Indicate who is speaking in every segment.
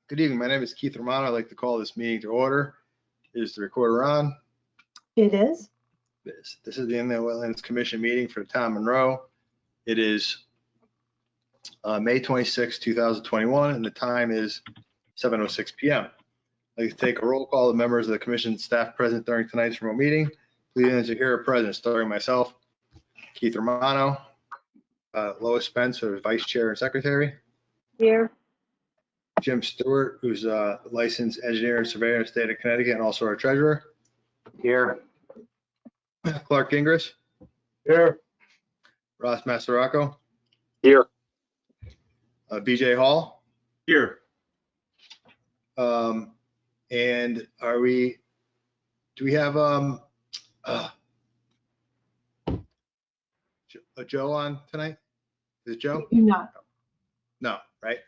Speaker 1: Good evening. My name is Keith Romano. I'd like to call this meeting to order. Is the recorder on?
Speaker 2: It is.
Speaker 1: This is the Inland Wetlands Commission meeting for the town of Monroe. It is May 26, 2021, and the time is 7:06 p.m. I'd like to take a roll call of members of the commission staff present during tonight's remote meeting. Please answer here are present, starting myself, Keith Romano, Lois Spence, who is vice chair and secretary.
Speaker 2: Here.
Speaker 1: Jim Stewart, who's a licensed engineer and surveyor in the state of Connecticut and also our treasurer.
Speaker 3: Here.
Speaker 1: Clark Ingris,
Speaker 3: Here.
Speaker 1: Ross Masaracco,
Speaker 3: Here.
Speaker 1: BJ Hall.
Speaker 3: Here.
Speaker 1: And do we have Joe on tonight? Is it Joe?
Speaker 2: Do not.
Speaker 1: No, right?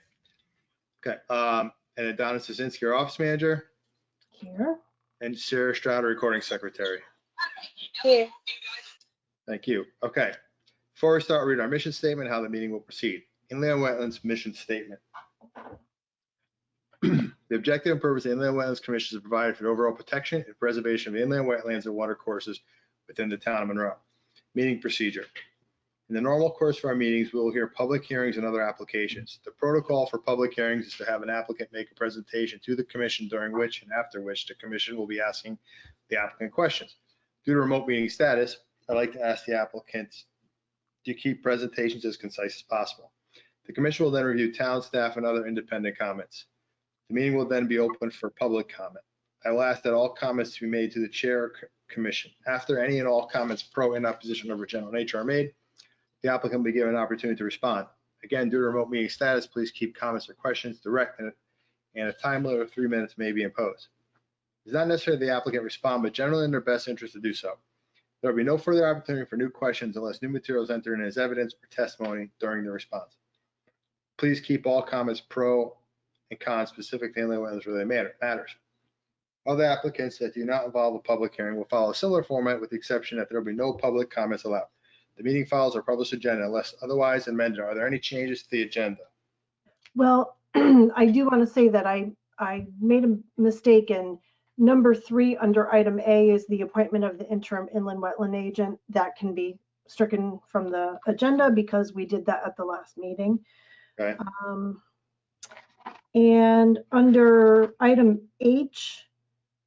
Speaker 1: Okay. And then Donna Sosinski, our office manager,
Speaker 2: Here.
Speaker 1: and Sarah Stroud, recording secretary.
Speaker 4: Here.
Speaker 1: Thank you. Okay. Before we start, read our mission statement, how the meeting will proceed. Inland Wetlands Mission Statement. The objective and purpose of the Inland Wetlands Commission is to provide for the overall protection and preservation of inland wetlands and water courses within the town of Monroe. Meeting procedure. In the normal course of our meetings, we will hear public hearings and other applications. The protocol for public hearings is to have an applicant make a presentation to the commission, during which and after which the commission will be asking the applicant questions. Due to remote meeting status, I'd like to ask the applicants to keep presentations as concise as possible. The commission will then review town staff and other independent comments. The meeting will then be open for public comment. I will ask that all comments to be made to the chair commission. After any and all comments pro and opposition of a general nature are made, the applicant will be given an opportunity to respond. Again, due to remote meeting status, please keep comments or questions direct, and a time limit of 3 minutes may be imposed. It's not necessary the applicant respond, but generally in their best interest to do so. There will be no further opportunity for new questions unless new materials enter in as evidence or testimony during the response. Please keep all comments pro and con specific to inland wetlands related matters. Other applicants that do not involve a public hearing will follow a similar format, with the exception that there will be no public comments allowed. The meeting files are published agenda unless otherwise amended. Are there any changes to the agenda?
Speaker 2: Well, I do want to say that I made a mistake in number 3 under item A is the appointment of the interim inland wetland agent. That can be stricken from the agenda because we did that at the last meeting.
Speaker 1: Okay.
Speaker 2: And under item H,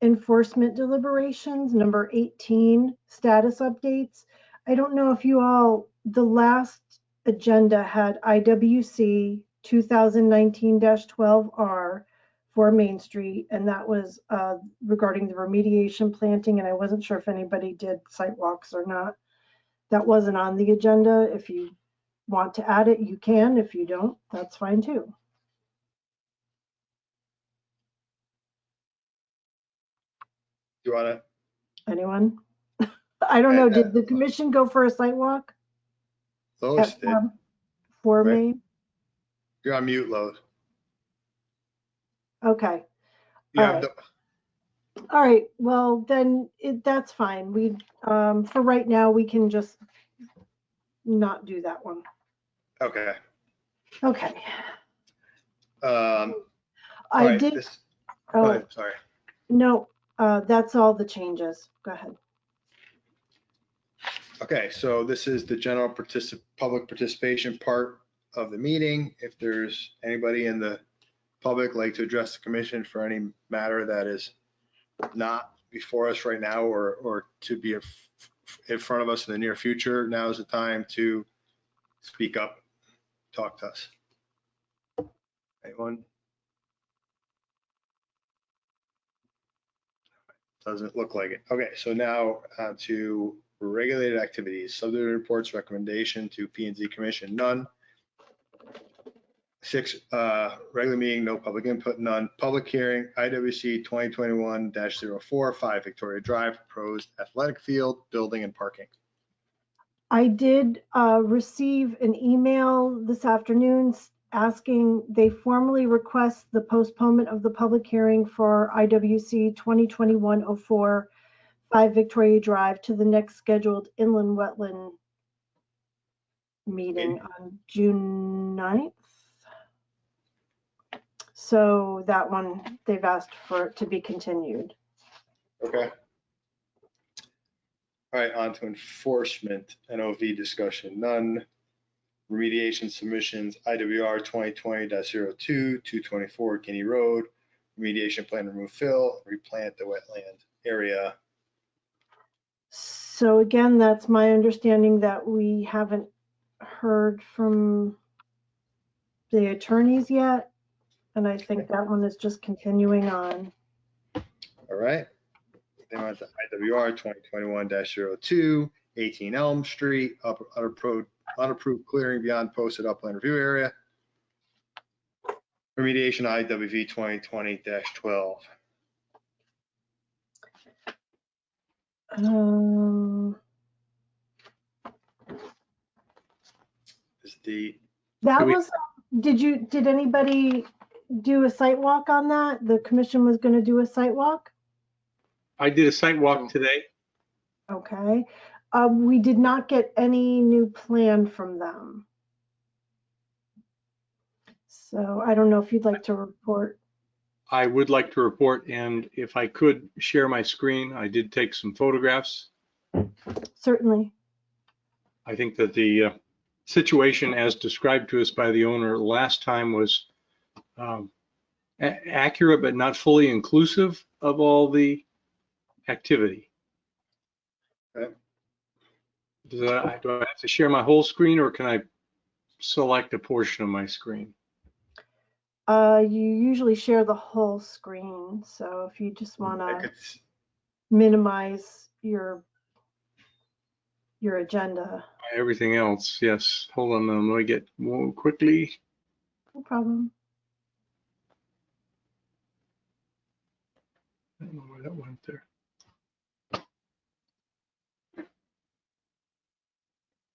Speaker 2: enforcement deliberations, number 18, status updates. I don't know if you all, the last agenda had IWC 2019-12R for Main Street, and that was regarding the remediation planting, and I wasn't sure if anybody did site walks or not. That wasn't on the agenda. If you want to add it, you can. If you don't, that's fine too.
Speaker 1: Do you want to?
Speaker 2: Anyone? I don't know. Did the commission go for a site walk?
Speaker 1: Lois did.
Speaker 2: For
Speaker 1: Right.
Speaker 2: me?
Speaker 1: You're on mute, Lois.
Speaker 2: Okay.
Speaker 1: Yeah.
Speaker 2: All right. Well, then that's fine. We, for right now, we can just not do that one.
Speaker 1: Okay.
Speaker 2: Okay.
Speaker 1: All
Speaker 2: I
Speaker 1: right,
Speaker 2: did.
Speaker 1: Go
Speaker 2: Oh,
Speaker 1: ahead, sorry.
Speaker 2: no, that's all the changes. Go ahead.
Speaker 1: Okay, so this is the general public participation part of the meeting. If there's anybody in the public like to address the commission for any matter that is not before us right now or to be in front of us in the near future, now is the time to speak up, talk to us. Anyone? Doesn't look like it. Okay, so now to regulated activities, subdivision reports, recommendation to P&Z Commission, none. 6, regular meeting, no public input, none. Public hearing, IWC 2021-04, 5 Victoria Drive, proposed athletic field, building and parking.
Speaker 2: I did receive an email this afternoon asking they formally request the postponement of the public hearing for IWC 2021-04, 5 Victoria Drive to the next scheduled inland wetland meeting on June 9th. So that one, they've asked for it to be continued.
Speaker 1: Okay. All right, on to enforcement, NOV discussion, none. Remediation submissions, IWR 2020-02, 224 Guinea Road. Remediation plan, remove fill, replant the wetland area.
Speaker 2: So again, that's my understanding that we haven't heard from the attorneys yet. And I think that one is just continuing on.
Speaker 1: All right. Then on to IWR 2021-02, 18 Elm Street, unapproved clearing beyond posted upland review area. Remediation IWV 2020-12. This date.
Speaker 2: That was, did anybody do a site walk on that? The commission was going to do a site walk?
Speaker 4: I did a site walk today.
Speaker 2: Okay. We did not get any new plan from them. So I don't know if you'd like to report.
Speaker 4: I would like to report, and if I could share my screen, I did take some photographs.
Speaker 2: Certainly.
Speaker 4: I think that the situation as described to us by the owner last time was accurate, but not fully inclusive of all the activity.
Speaker 1: Okay.
Speaker 4: Do I have to share my whole screen, or can I select a portion of my screen?
Speaker 2: You usually share the whole screen. So if you just want to minimize your agenda.
Speaker 4: Everything else, yes. Hold on, let me get more quickly.
Speaker 2: No problem.
Speaker 4: I don't know where that went there.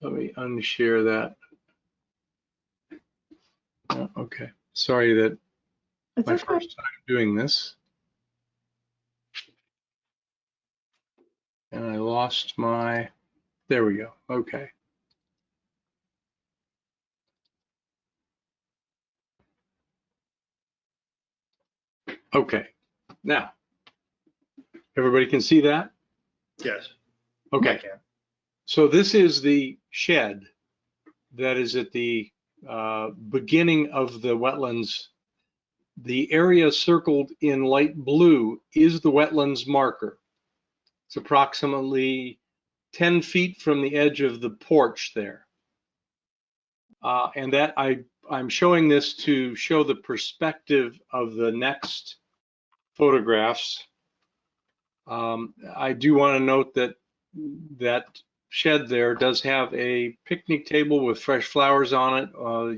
Speaker 4: Let me unshare that. Okay, sorry that
Speaker 2: It's
Speaker 4: my
Speaker 2: okay.
Speaker 4: first time doing this. And I lost my, there we go, okay. Okay, now, everybody can see that?
Speaker 1: Yes.
Speaker 4: Okay, so this is the shed that is at the beginning of the wetlands. The area circled in light blue is the wetlands marker. It's approximately 10 feet from the edge of the porch there. And that I'm showing this to show the perspective of the next photographs. I do want to note that that shed there does have a picnic table with fresh flowers on it.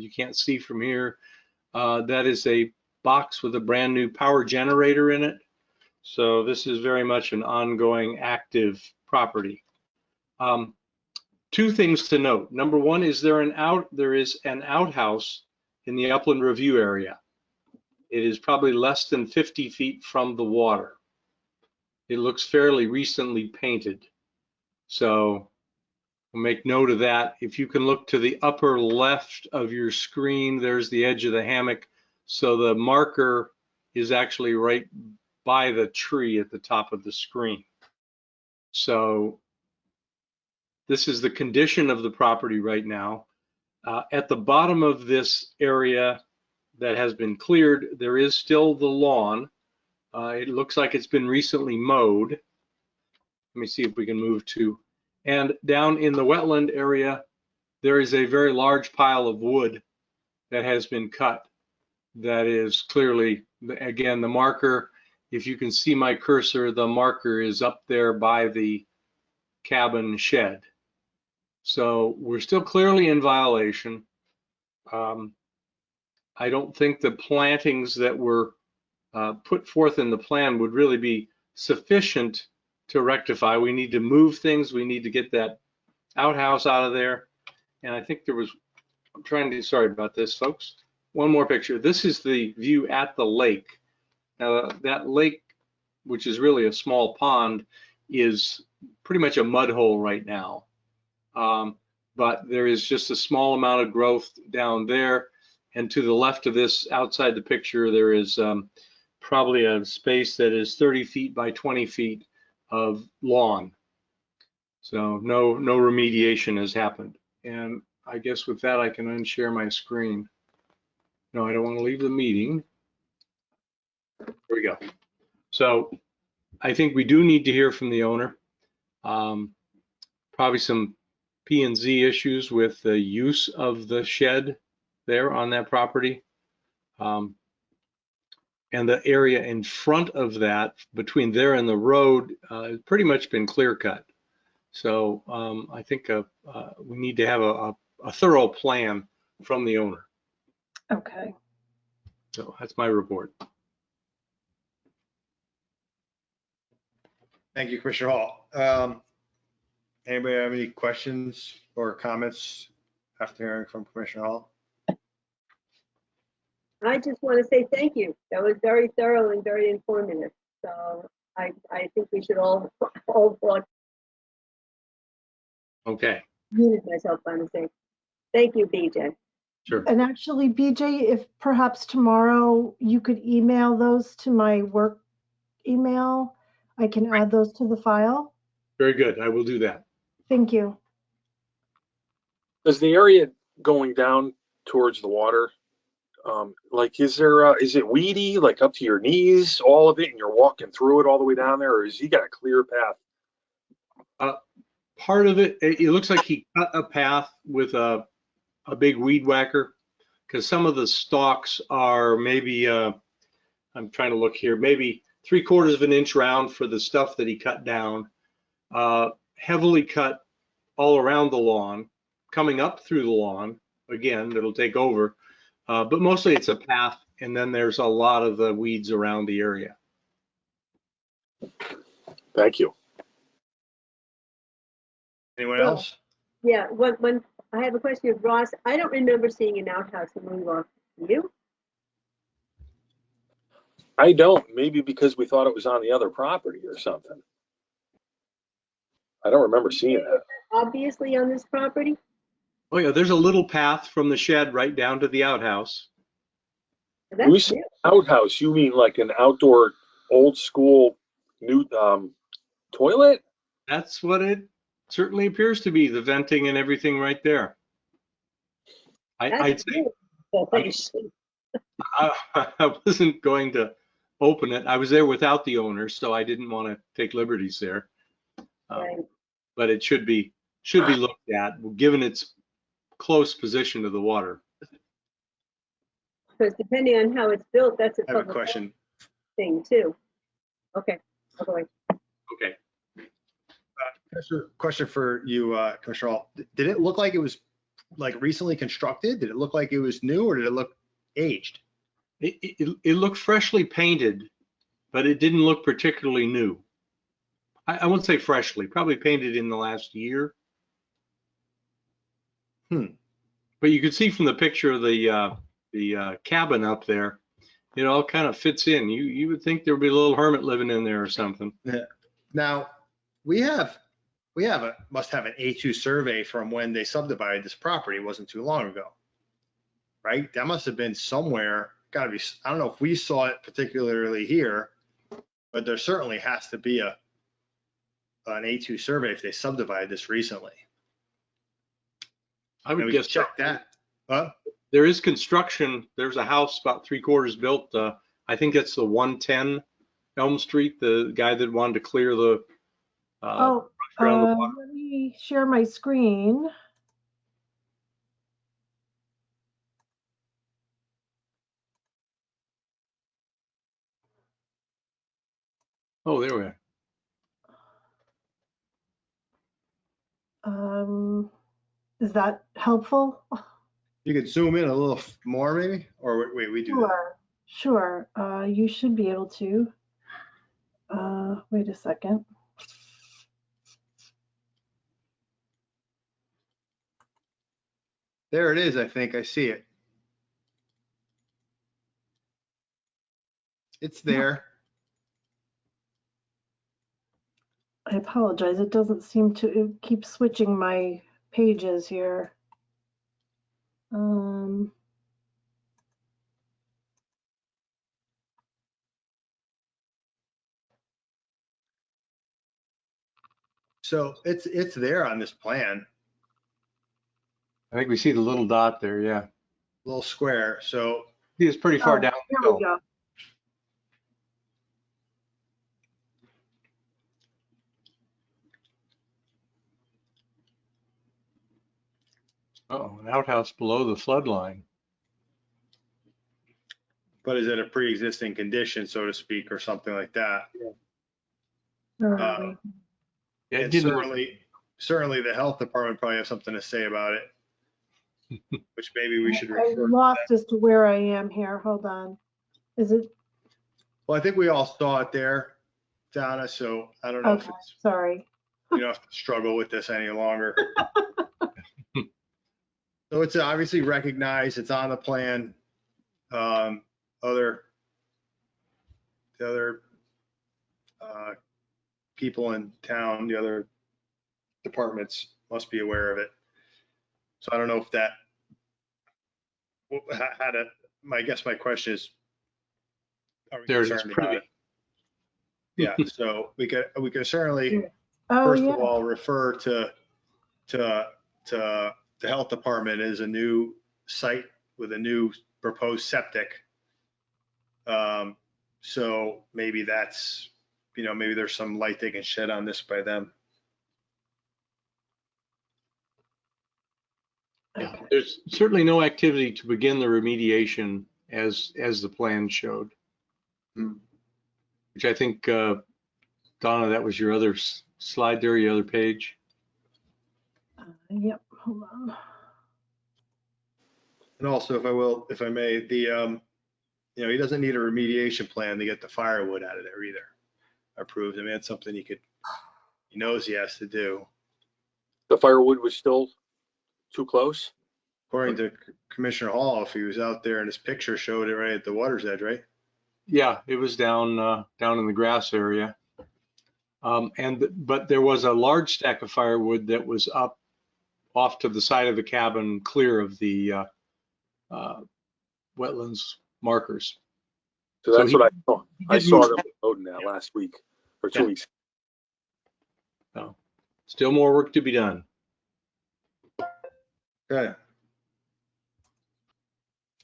Speaker 4: You can't see from here. That is a box with a brand new power generator in it. So this is very much an ongoing active property. Two things to note. Number one, is there is an outhouse in the upland review area. It is probably less than 50 feet from the water. It looks fairly recently painted. So we'll make note of that. If you can look to the upper left of your screen, there's the edge of the hammock. So the marker is actually right by the tree at the top of the screen. So this is the condition of the property right now. At the bottom of this area that has been cleared, there is still the lawn. It looks like it's been recently mowed. Let me see if we can move to, and down in the wetland area, there is a very large pile of wood that has been cut. That is clearly, again, the marker. If you can see my cursor, the marker is up there by the cabin shed. So we're still clearly in violation. I don't think the plantings that were put forth in the plan would really be sufficient to rectify. We need to move things. We need to get that outhouse out of there. And I think there was, I'm trying to, sorry about this, folks. One more picture. This is the view at the lake. Now that lake, which is really a small pond, is pretty much a mud hole right now. But there is just a small amount of growth down there. And to the left of this, outside the picture, there is probably a space that is 30 feet by 20 feet of lawn. So no remediation has happened. And I guess with that, I can unshare my screen. No, I don't want to leave the meeting. There we go. So I think we do need to hear from the owner. Probably some P&Z issues with the use of the shed there on that property. And the area in front of that, between there and the road, has pretty much been clear cut. So I think we need to have a thorough plan from the owner.
Speaker 2: Okay.
Speaker 4: So that's my report.
Speaker 1: Thank you, Commissioner Hall. Anybody have any questions or comments after hearing from Commissioner Hall?
Speaker 5: I just want to say thank you. That was very thorough and very informative. So I think we should all
Speaker 4: Okay,
Speaker 5: muted myself by mistake. Thank you, BJ.
Speaker 4: sure.
Speaker 2: And actually, BJ, if perhaps tomorrow you could email those to my work email, I can add those to the file.
Speaker 4: Very good. I will do that.
Speaker 2: Thank you.
Speaker 3: Does the area going down towards the water, like, is it weedy, like up to your knees, all of it, and you're walking through it all the way down there, or is he got a clear path?
Speaker 4: Part of it, it looks like he cut a path with a big weed whacker, because some of the stalks are maybe, I'm trying to look here, maybe 3/4 of an inch round for the stuff that he cut down. Heavily cut all around the lawn, coming up through the lawn. Again, it'll take over, but mostly it's a path, and then there's a lot of the weeds around the area.
Speaker 3: Thank you.
Speaker 1: Anyone
Speaker 5: Well,
Speaker 1: else?
Speaker 5: Yeah, when I have a question of Ross, I don't remember seeing an outhouse in Monroe. You?
Speaker 3: I don't, maybe because we thought it was on the other property or something. I don't remember seeing that.
Speaker 5: Obviously on this property?
Speaker 4: Oh yeah, there's a little path from the shed right down to the outhouse.
Speaker 3: When you
Speaker 5: That's
Speaker 3: say
Speaker 5: new.
Speaker 3: outhouse, you mean like an outdoor, old school, new toilet?
Speaker 4: That's what it certainly appears to be, the venting and everything right there. I'd
Speaker 5: That's
Speaker 4: say
Speaker 5: new. So thanks.
Speaker 4: I wasn't going to open it. I was there without the owner, so I didn't want to take liberties there.
Speaker 5: Right.
Speaker 4: But it should be looked at, given its close position to the water.
Speaker 5: Because depending on how it's built, that's a
Speaker 1: I have a
Speaker 5: public
Speaker 1: question.
Speaker 5: thing too. Okay. I'll go away.
Speaker 4: Okay.
Speaker 1: Question for you, Commissioner Hall. Did it look like it was like recently constructed? Did it look like it was new, or did it look aged?
Speaker 4: It looked freshly painted, but it didn't look particularly new. I wouldn't say freshly, probably painted in the last year. But you could see from the picture of the cabin up there, it all kind of fits in. You would think there would be a little hermit living in there or something.
Speaker 1: Yeah. Now, must have an A2 survey from when they subdivided this property. It wasn't too long ago, right? That must have been somewhere, gotta be, I don't know if we saw it particularly here, but there certainly has to be an A2 survey if they subdivided this recently.
Speaker 4: I
Speaker 1: And
Speaker 4: would
Speaker 1: we
Speaker 4: guess
Speaker 1: can check that. Huh?
Speaker 4: there is construction. There's a house about 3/4 built. I think it's the 110 Elm Street, the guy that wanted to clear the around the water.
Speaker 2: Let me share my screen.
Speaker 4: Oh, there we are.
Speaker 2: Is that helpful?
Speaker 1: You could zoom in a little more maybe, or wait, we do that.
Speaker 2: Sure. You should be able to. Wait a second.
Speaker 1: There it is, I think. I see it. It's there.
Speaker 2: I apologize. It doesn't seem to keep switching my pages here.
Speaker 1: So it's there on this plan,
Speaker 4: I think we see the little dot there, yeah.
Speaker 1: little square. So
Speaker 4: It's pretty far
Speaker 2: Oh,
Speaker 4: down the
Speaker 2: Here we
Speaker 4: hill.
Speaker 2: go.
Speaker 4: Oh, an outhouse below the flood line.
Speaker 1: but is it a pre-existing condition, so to speak, or something like that?
Speaker 2: Where are
Speaker 1: Uh,
Speaker 2: we?
Speaker 4: Yeah, it
Speaker 1: And
Speaker 4: didn't look,
Speaker 1: certainly the health department probably has something to say about it, which maybe we should
Speaker 2: I'm
Speaker 1: refer to them.
Speaker 2: lost as to where I am here. Hold on. Is it?
Speaker 1: Well, I think we all saw it there, Donna, so I don't know if
Speaker 2: Okay,
Speaker 1: it's,
Speaker 2: sorry.
Speaker 1: we don't have to struggle with this any longer. So it's obviously recognized, it's on the plan. The other people in town, the other departments must be aware of it. So I don't know if that, how to, I guess my question is, are we
Speaker 4: there it is,
Speaker 1: concerned about
Speaker 4: privy.
Speaker 1: it? Yeah, so we could certainly,
Speaker 2: Oh,
Speaker 1: first
Speaker 2: yeah.
Speaker 1: of all, refer to the health department as a new site with a new proposed septic. So maybe that's, maybe there's some light they can shed on this by them.
Speaker 4: Yeah,
Speaker 2: Okay.
Speaker 4: there's certainly no activity to begin the remediation as the plan showed.
Speaker 1: Hmm.
Speaker 4: Which I think, Donna, that was your other slide there, your other page.
Speaker 2: Yep, hold on.
Speaker 1: And also, if I may, he doesn't need a remediation plan to get the firewood out of there either. Approved. I mean, it's something he knows he has to do.
Speaker 3: The firewood was still too close.
Speaker 1: According to Commissioner Hall, if he was out there and his picture showed it right at the water's edge, right?
Speaker 4: Yeah, it was down in the grass area. But there was a large stack of firewood that was up off to the side of the cabin, clear of the wetlands markers.
Speaker 3: So that's what I saw. I
Speaker 4: did
Speaker 3: saw
Speaker 4: move
Speaker 3: them promoting that last week or 2
Speaker 4: Yeah.
Speaker 3: weeks.
Speaker 4: So, still more work to be done.
Speaker 1: Okay.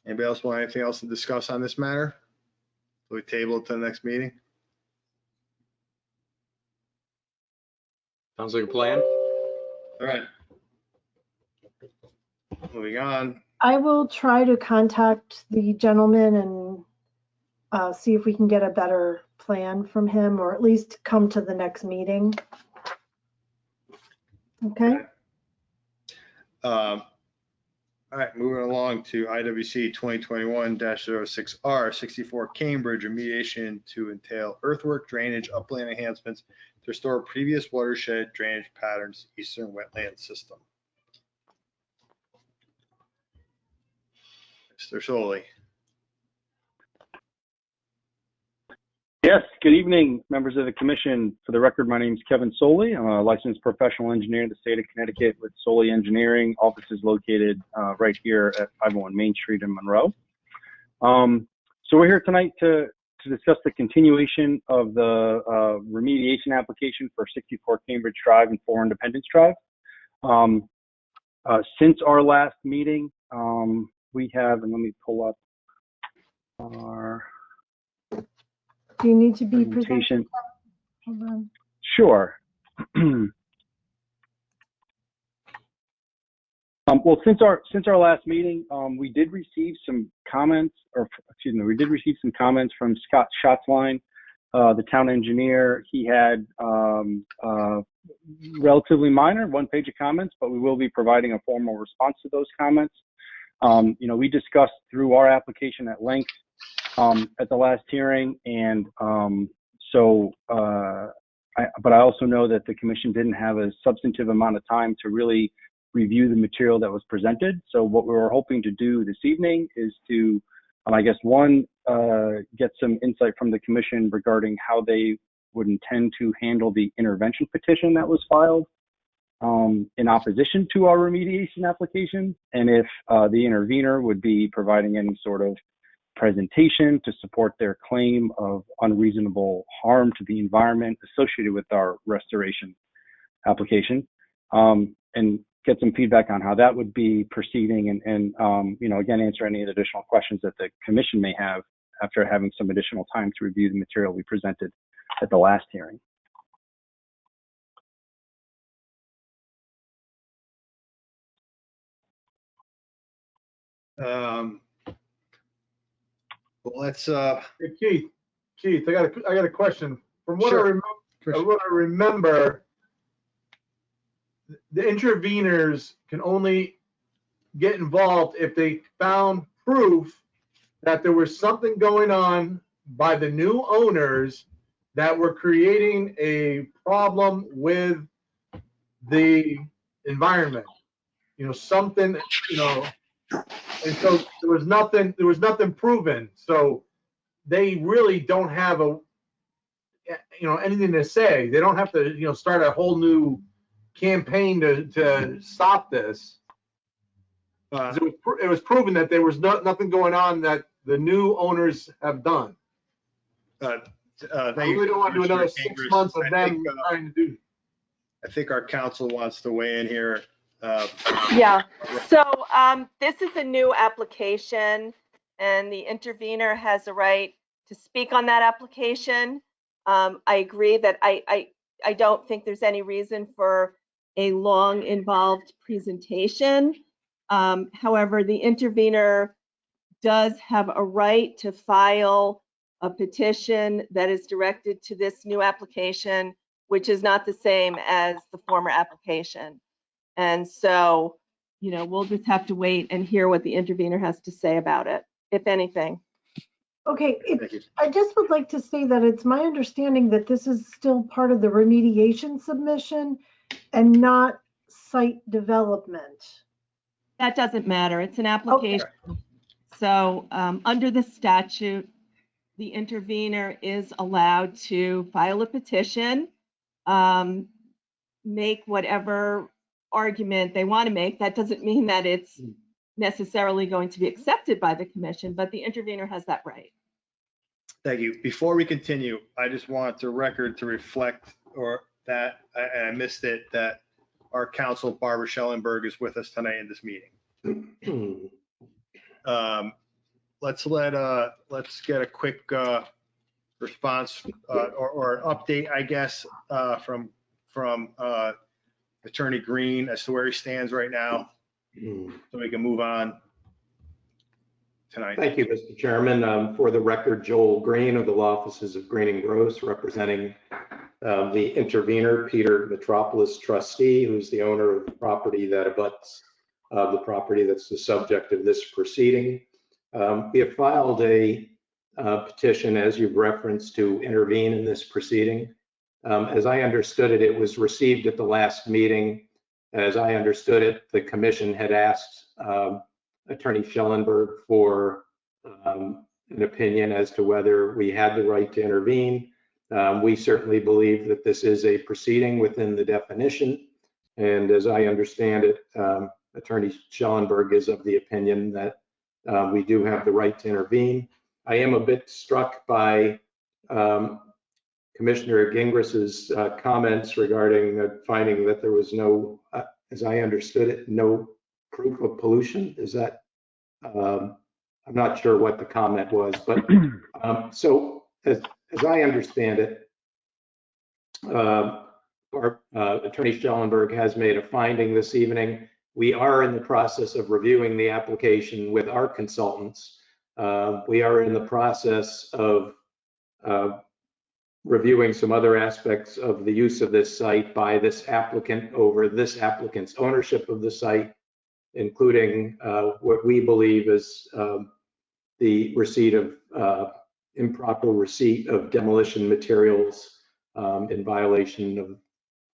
Speaker 1: Anybody else want anything else to discuss on this matter? We table it to the next meeting?
Speaker 4: Sounds like a plan.
Speaker 1: All right. Moving on.
Speaker 2: I will try to contact the gentleman and see if we can get a better plan from him, or at least come to the next meeting. Okay?
Speaker 1: All right, moving along to IWC 2021-06R 64 Cambridge remediation to entail earthwork, drainage, upland enhancements to restore previous watershed drainage patterns, eastern wetland system. Mr. Soley.
Speaker 6: Yes, good evening, members of the commission. For the record, my name is Kevin Soley. I'm a licensed professional engineer in the state of Connecticut with Soley Engineering. Office is located right here at 501 Main Street in Monroe. So we're here tonight to discuss the continuation of the remediation application for 64 Cambridge Drive and 4 Independence Drive. Since our last meeting, we have, and let me pull up our
Speaker 2: Do you need to be presented?
Speaker 6: presentation.
Speaker 2: Hold on.
Speaker 6: Sure. Well, since our last meeting, we did receive some comments, we did receive some comments from Scott Schatzline, the town engineer. He had relatively minor, one page of comments, but we will be providing a formal response to those comments. We discussed through our application at length at the last hearing, and but I also know that the commission didn't have a substantive amount of time to really review the material that was presented. So what we were hoping to do this evening is to, I guess, get some insight from the commission regarding how they would intend to handle the intervention petition that was filed in opposition to our remediation application, and if the intervener would be providing any sort of presentation to support their claim of unreasonable harm to the environment associated with our restoration application, and get some feedback on how that would be proceeding, and you know, again, answer any additional questions that the commission may have after having some additional time to review the material we presented at the last hearing.
Speaker 1: Well, let's,
Speaker 7: Hey, Keith, I got a question. From what
Speaker 1: Sure.
Speaker 7: I remember, the interveners can only get involved if they found proof that there was something going on by the new owners that were creating a problem with the environment. You know, something, you know, and so there was nothing proven. So they really don't have anything to say. They don't have to, start a whole new campaign to stop this. It was proven that there was nothing going on that the new owners have done. I really don't want to do another 6 months of them trying to do.
Speaker 1: I think our council wants to weigh in here.
Speaker 8: Yeah, so this is a new application and the intervener has a right to speak on that application. I agree that I don't think there's any reason for a long involved presentation. However, the intervener does have a right to file a petition that is directed to this new application, which is not the same as the former application. And so, you know, we'll just have to wait and hear what the intervener has to say about it, if anything.
Speaker 2: Okay,
Speaker 1: Thank you.
Speaker 2: I just would like to say that it's my understanding that this is still part of the remediation submission and not site development.
Speaker 8: That doesn't matter. It's an application. So under the statute, the intervener is allowed to file a petition, make whatever argument they want to make. That doesn't mean that it's necessarily going to be accepted by the commission, but the intervener has that right.
Speaker 1: Thank you. Before we continue, I just want the record to reflect, or that, and I missed it, that our counsel, Barbara Schellenberg, is with us tonight in this meeting. Let's get a quick response or update, I guess, from Attorney Green as to where he stands right now, so we can move on tonight.
Speaker 9: Thank you, Mr. Chairman. For the record, Joel Green of the Law Offices of Green and Gross, representing the intervener, Peter Metropolis trustee, who's the owner of the property that abuts the property that's the subject of this proceeding. We have filed a petition, as you've referenced, to intervene in this proceeding. As I understood it, it was received at the last meeting. As I understood it, the commission had asked Attorney Schellenberg for an opinion as to whether we had the right to intervene. We certainly believe that this is a proceeding within the definition. And as I understand it, Attorney Schellenberg is of the opinion that we do have the right to intervene. I am a bit struck by Commissioner Gingriss's comments regarding the finding that there was no, as I understood it, no proof of pollution. Is that, I'm not sure what the comment was, but so as I understand it, Attorney Schellenberg has made a finding this evening. We are in the process of reviewing the application with our consultants. We are in the process of reviewing some other aspects of the use of this site by this applicant over this applicant's ownership of the site, including what we believe is the receipt of improper receipt of demolition materials in violation of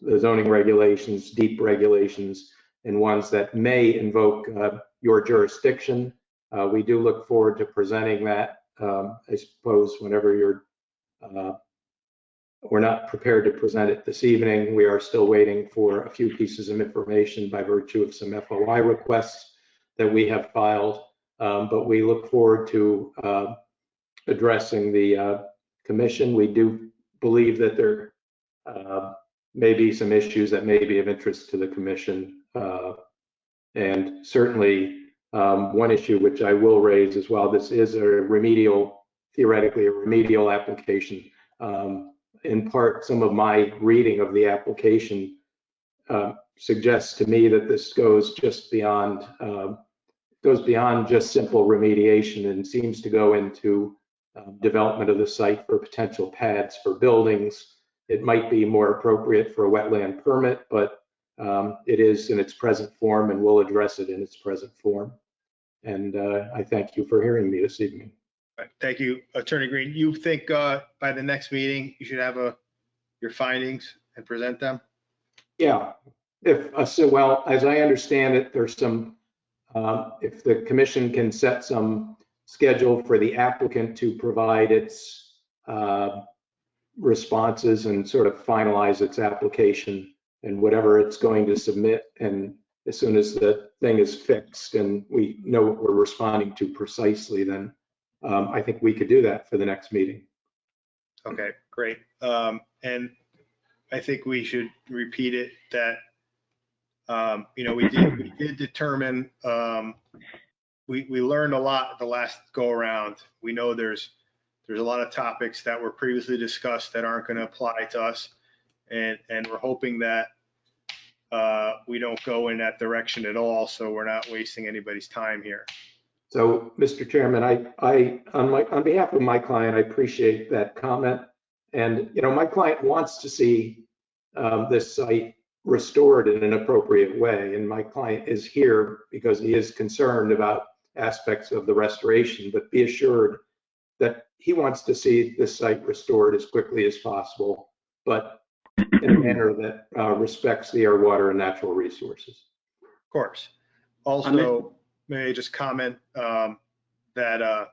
Speaker 9: the zoning regulations, deep regulations, and ones that may invoke your jurisdiction. We do look forward to presenting that, I suppose, whenever you're, we're not prepared to present it this evening. We are still waiting for a few pieces of information by virtue of some FOI requests that we have filed, but we look forward to addressing the commission. We do believe that there may be some issues that may be of interest to the commission. And certainly one issue which I will raise as well, this is a remedial, theoretically a remedial application. In part, some of my reading of the application suggests to me that this goes beyond just simple remediation and seems to go into development of the site for potential pads for buildings. It might be more appropriate for a wetland permit, but it is in its present form, and we'll address it in its present form. And I thank you for hearing me this evening.
Speaker 1: Thank you, Attorney Green. You think by the next meeting you should have your findings and present them?
Speaker 9: Yeah, well, as I understand it, there's some, if the commission can set some schedule for the applicant to provide its responses and sort of finalize its application and whatever it's going to submit, and as soon as the thing is fixed and we know what we're responding to precisely, then I think we could do that for the next meeting.
Speaker 1: Okay, great. And I think we should repeat it that, we did determine, we learned a lot the last go around. We know there's a lot of topics that were previously discussed that aren't going to apply to us. And we're hoping that we don't go in that direction at all, so we're not wasting anybody's time here.
Speaker 9: So, Mr. Chairman, on behalf of my client, I appreciate that comment. And, my client wants to see this site restored in an appropriate way. And my client is here because he is concerned about aspects of the restoration, but be assured that he wants to see this site restored as quickly as possible, but in a manner that respects the air, water, and natural resources.
Speaker 1: Of course. Also, may I just comment that,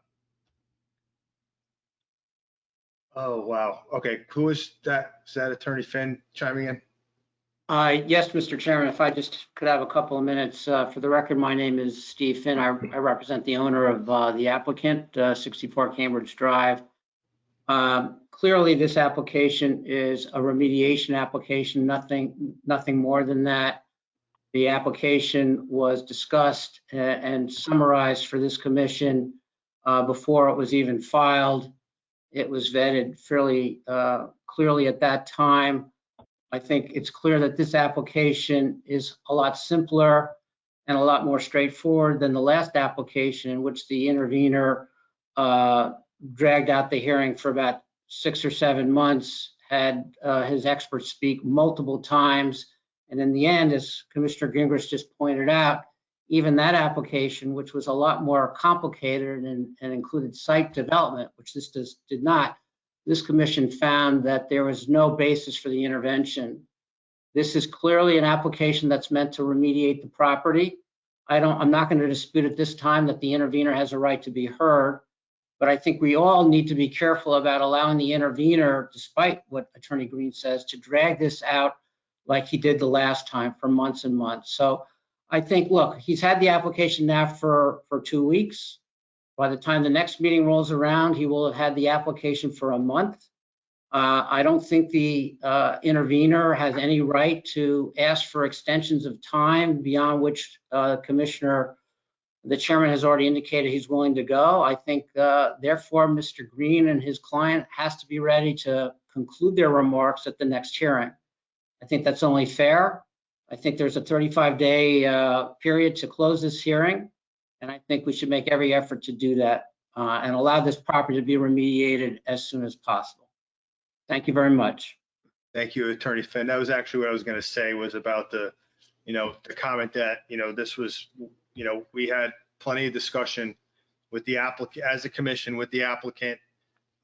Speaker 1: oh, wow. Okay, who is that? Is that Attorney Finn chiming in?
Speaker 10: Yes, Mr. Chairman, if I just could have a couple of minutes. For the record, my name is Steve Finn. I represent the owner of the applicant, 64 Cambridge Drive. Clearly, this application is a remediation application, nothing more than that. The application was discussed and summarized for this commission before it was even filed. It was vetted fairly clearly at that time. I think it's clear that this application is a lot simpler and a lot more straightforward than the last application, in which the intervener dragged out the hearing for about 6 or 7 months, had his experts speak multiple times. And in the end, as Commissioner Gingrich just pointed out, even that application, which was a lot more complicated and included site development, which this did not, this commission found that there was no basis for the intervention. This is clearly an application that's meant to remediate the property. I'm not going to dispute at this time that the intervener has a right to be heard, but I think we all need to be careful about allowing the intervener, despite what Attorney Green says, to drag this out like he did the last time for months and months. So I think, look, he's had the application now for 2 weeks. By the time the next meeting rolls around, he will have had the application for a month. I don't think the intervener has any right to ask for extensions of time beyond which the chairman has already indicated he's willing to go. I think, therefore, Mr. Green and his client has to be ready to conclude their remarks at the next hearing. I think that's only fair. I think there's a 35-day period to close this hearing, and I think we should make every effort to do that and allow this property to be remediated as soon as possible. Thank you very much.
Speaker 1: Thank you, Attorney Finn. That was actually what I was going to say, was about the comment that, this was, we had plenty of discussion with the applicant, as a commission, with the applicant,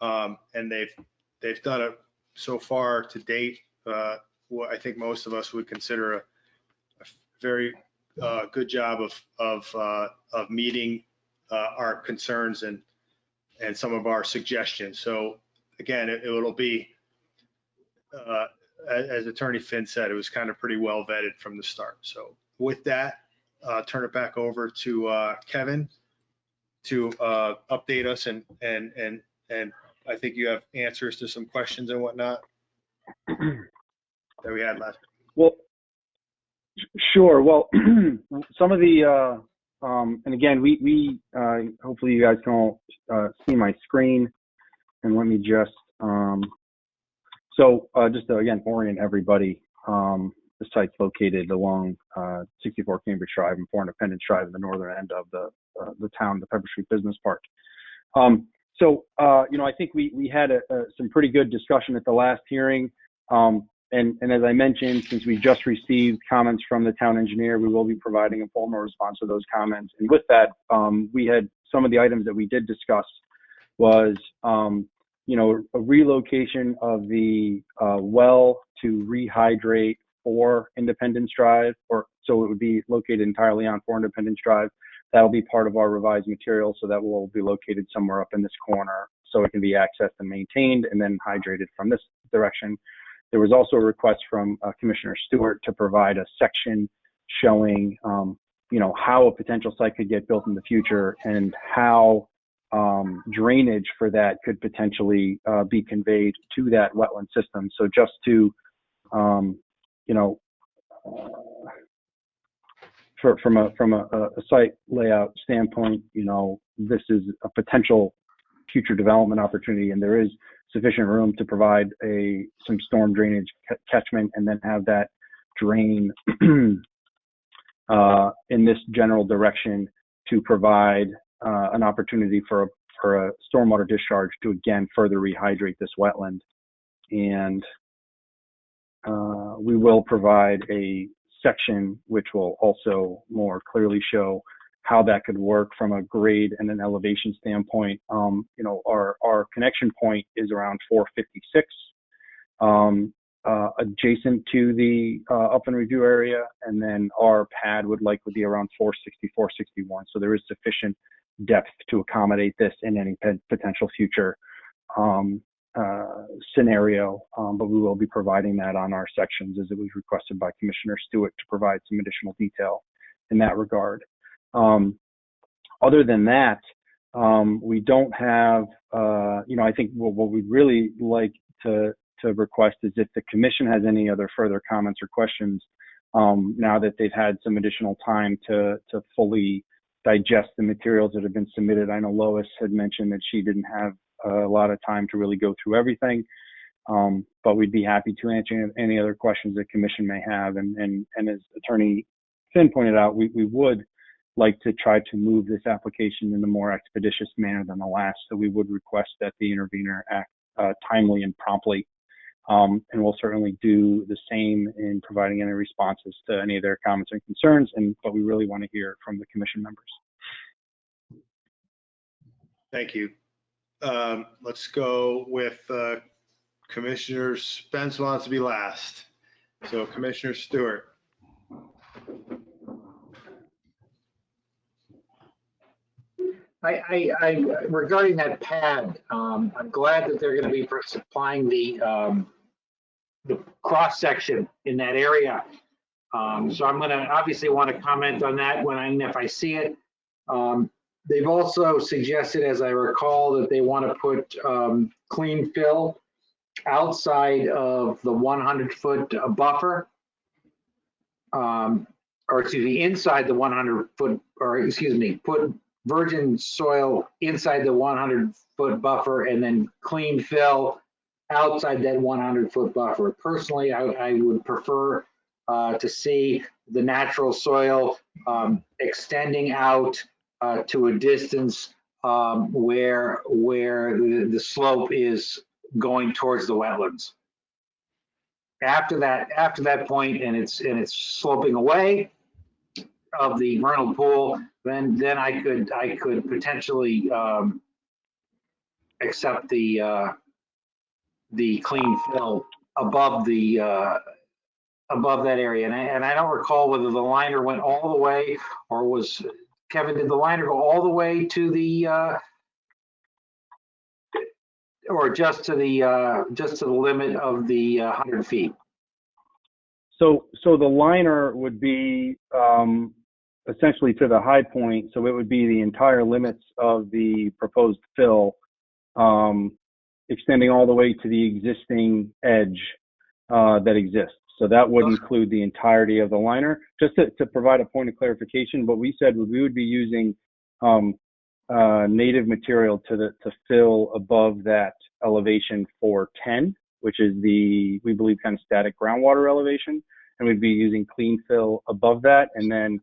Speaker 1: and they've done it so far to date. What I think most of us would consider a very good job of meeting our concerns and some of our suggestions. So again, it'll be, as Attorney Finn said, it was kind of pretty well vetted from the start. So with that, turn it back over to Kevin to update us, and I think you have answers to some questions and whatnot. that we had last?
Speaker 6: Well, sure. Well, some of the, and again, we hopefully you guys can all see my screen, and let me just, just to, again, orient everybody, the site's located along 64 Cambridge Drive and 4 Independence Drive in the northern end of the town, the Pepper Street Business Park. I think we had some pretty good discussion at the last hearing. And as I mentioned, since we just received comments from the town engineer, we will be providing a formal response to those comments. And with that, we had some of the items that we did discuss was, a relocation of the well to rehydrate 4 Independence Drive, so it would be located entirely on 4 Independence Drive. That'll be part of our revised material, so that will be located somewhere up in this corner, so it can be accessed and maintained and then hydrated from this direction. There was also a request from Commissioner Stewart to provide a section showing, how a potential site could get built in the future and how drainage for that could potentially be conveyed to that wetland system. So just to, from a site layout standpoint, this is a potential future development opportunity, and there is sufficient room to provide some storm drainage catchment and then have that drain in this general direction to provide an opportunity for a stormwater discharge to again further rehydrate this wetland. And we will provide a section which will also more clearly show how that could work from a grade and an elevation standpoint. Our connection point is around 456, adjacent to the upland review area, and then our pad would likely be around 460, 461. So there is sufficient depth to accommodate this in any potential future scenario, but we will be providing that on our sections as it was requested by Commissioner Stewart to provide some additional detail in that regard. Other than that, we don't have, I think what we'd really like to request is if the commission has any other further comments or questions, now that they've had some additional time to fully digest the materials that have been submitted. I know Lois had mentioned that she didn't have a lot of time to really go through everything, but we'd be happy to answer any other questions the commission may have. And as Attorney Finn pointed out, we would like to try to move this application in a more expeditious manner than the last. So we would request that the intervener act timely and promptly. And we'll certainly do the same in providing any responses to any of their comments and concerns. But we really want to hear from the commission members.
Speaker 1: Thank you. Let's go with Commissioner Spence wants to be last. So Commissioner Stewart.
Speaker 11: Regarding that pad, I'm glad that they're going to be supplying the cross section in that area. So I'm going to obviously want to comment on that if I see it. They've also suggested, as I recall, that they want to put clean fill outside of the 100-foot buffer, or excuse me, inside the 100-foot, or excuse me, put virgin soil inside the 100-foot buffer and then clean fill outside that 100-foot buffer. Personally, I would prefer to see the natural soil extending out to a distance where the slope is going towards the wetlands. After that point, and it's sloping away of the vernal pool, then I could potentially accept the clean fill above that area. And I don't recall whether the liner went all the way, or was Kevin, did the liner go all the way to the or just to the limit of the 100 feet?
Speaker 6: So the liner would be essentially to the high point, so it would be the entire limits of the proposed fill, extending all the way to the existing edge that exists. So that would include the entirety of the liner. Just to provide a point of clarification, what we said was we would be using native material to fill above that elevation 410, which is we believe, kind of static groundwater elevation, and we'd be using clean fill above that. And then,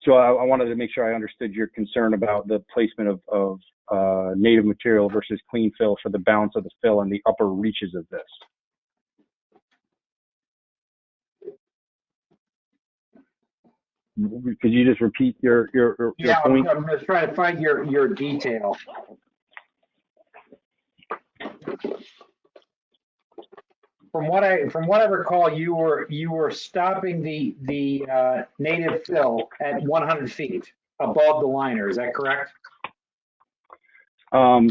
Speaker 6: so I wanted to make sure I understood your concern about the placement of native material versus clean fill for the balance of the fill and the upper reaches of this. Could you just repeat your point?
Speaker 11: I'm going to try to find your detail. From what I recall, you were stopping the native fill at 100 feet above the liner. Is that correct?
Speaker 6: I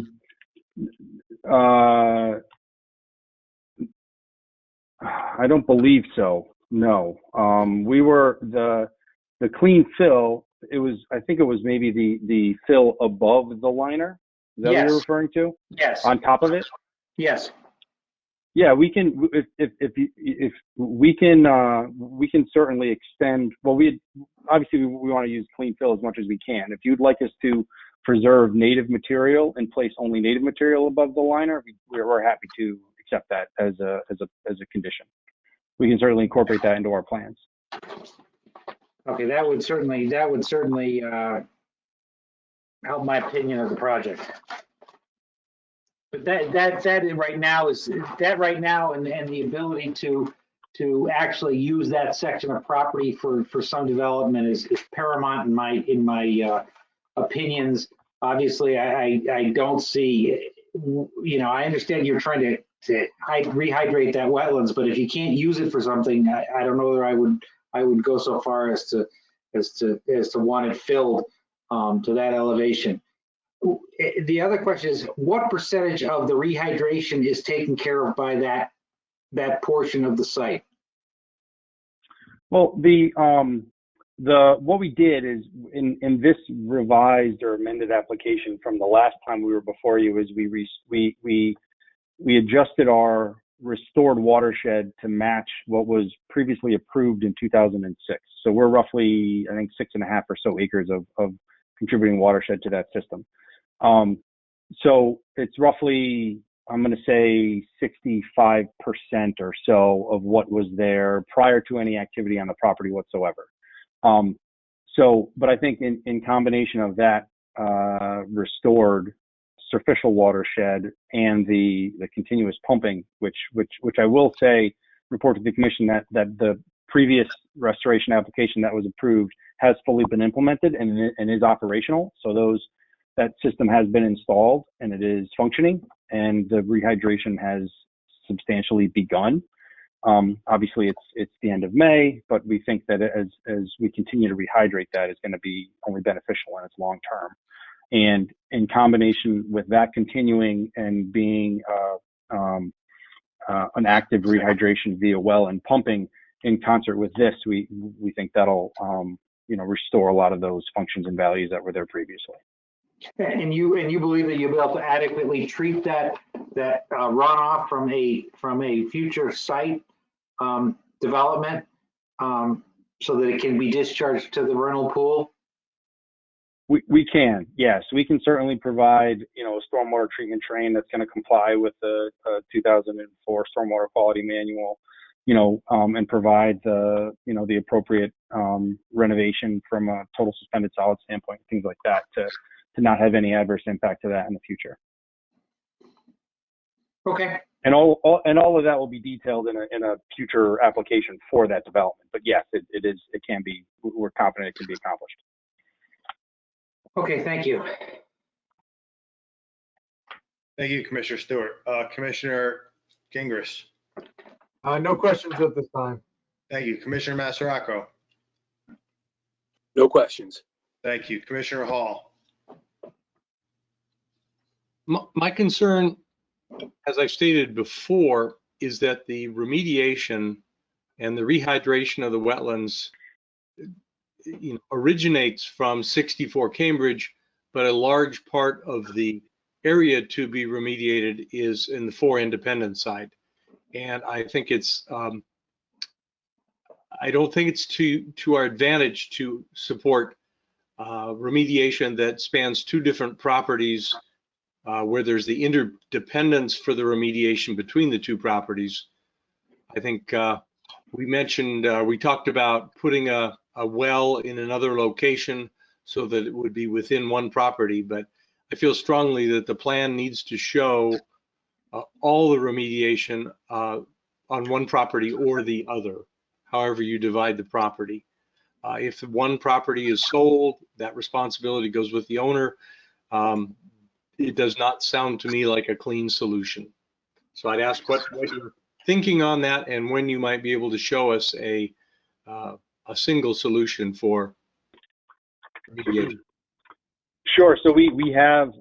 Speaker 6: don't believe so. No. We were the clean fill. I think it was maybe the fill above the liner. Is that what you're referring to?
Speaker 11: Yes.
Speaker 6: On top of it?
Speaker 11: Yes.
Speaker 6: Yeah, we can. If we can certainly extend. Well, we want to use clean fill as much as we can. If you'd like us to preserve native material and place only native material above the liner, we're happy to accept that as a condition. We can certainly incorporate that into our plans.
Speaker 11: Okay, that would certainly help my opinion of the project. But that right now and the ability to actually use that section of property for some development is paramount in my opinions. Obviously, I don't see, I understand you're trying to rehydrate that wetlands, but if you can't use it for something, I don't know whether I would go so far as to want it filled to that elevation. The other question is, what percentage of the rehydration is taken care of by that portion of the site?
Speaker 6: Well, what we did is in this revised or amended application from the last time we were before you is we adjusted our restored watershed to match what was previously approved in 2006. So we're roughly, I think, 6.5 or so acres of contributing watershed to that system. So it's roughly, I'm going to say 65% or so of what was there prior to any activity on the property whatsoever. But I think in combination of that restored superficial watershed and the continuous pumping, which I will say, report to the commission that the previous restoration application that was approved has fully been implemented and is operational. So that system has been installed and it is functioning, and the rehydration has substantially begun. Obviously, it's the end of May, but we think that as we continue to rehydrate, that is going to be only beneficial in its long term. And in combination with that continuing and being an active rehydration via well and pumping in concert with this, we think that'll restore a lot of those functions and values that were there previously.
Speaker 11: And you believe that you'll be able to adequately treat that runoff from a future site development so that it can be discharged to the vernal pool?
Speaker 6: We can, yes. We can certainly provide, a stormwater treatment train that's going to comply with the 2004 Stormwater Quality Manual, and provide the appropriate renovation from a total suspended solid standpoint, things like that, to not have any adverse impact to that in the future.
Speaker 11: Okay.
Speaker 6: And all of that will be detailed in a future application for that development. But yes, it can be. We're confident it can be accomplished.
Speaker 11: Okay, thank you.
Speaker 1: Thank you, Commissioner Stewart. Commissioner Gingras.
Speaker 7: No questions at this time.
Speaker 1: Thank you. Commissioner Massaraco.
Speaker 3: No questions.
Speaker 1: Thank you. Commissioner Hall.
Speaker 4: My concern, as I stated before, is that the remediation and the rehydration of the wetlands originates from 64 Cambridge, but a large part of the area to be remediated is in the 4 Independence side. And I think it's, I don't think it's to our advantage to support remediation that spans two different properties where there's the interdependence for the remediation between the two properties. I think we mentioned, we talked about putting a well in another location so that it would be within one property, but I feel strongly that the plan needs to show all the remediation on one property or the other, however you divide the property. If one property is sold, that responsibility goes with the owner. It does not sound to me like a clean solution. So I'd ask what you're thinking on that and when you might be able to show us a single solution for remediation.
Speaker 6: Sure. So we have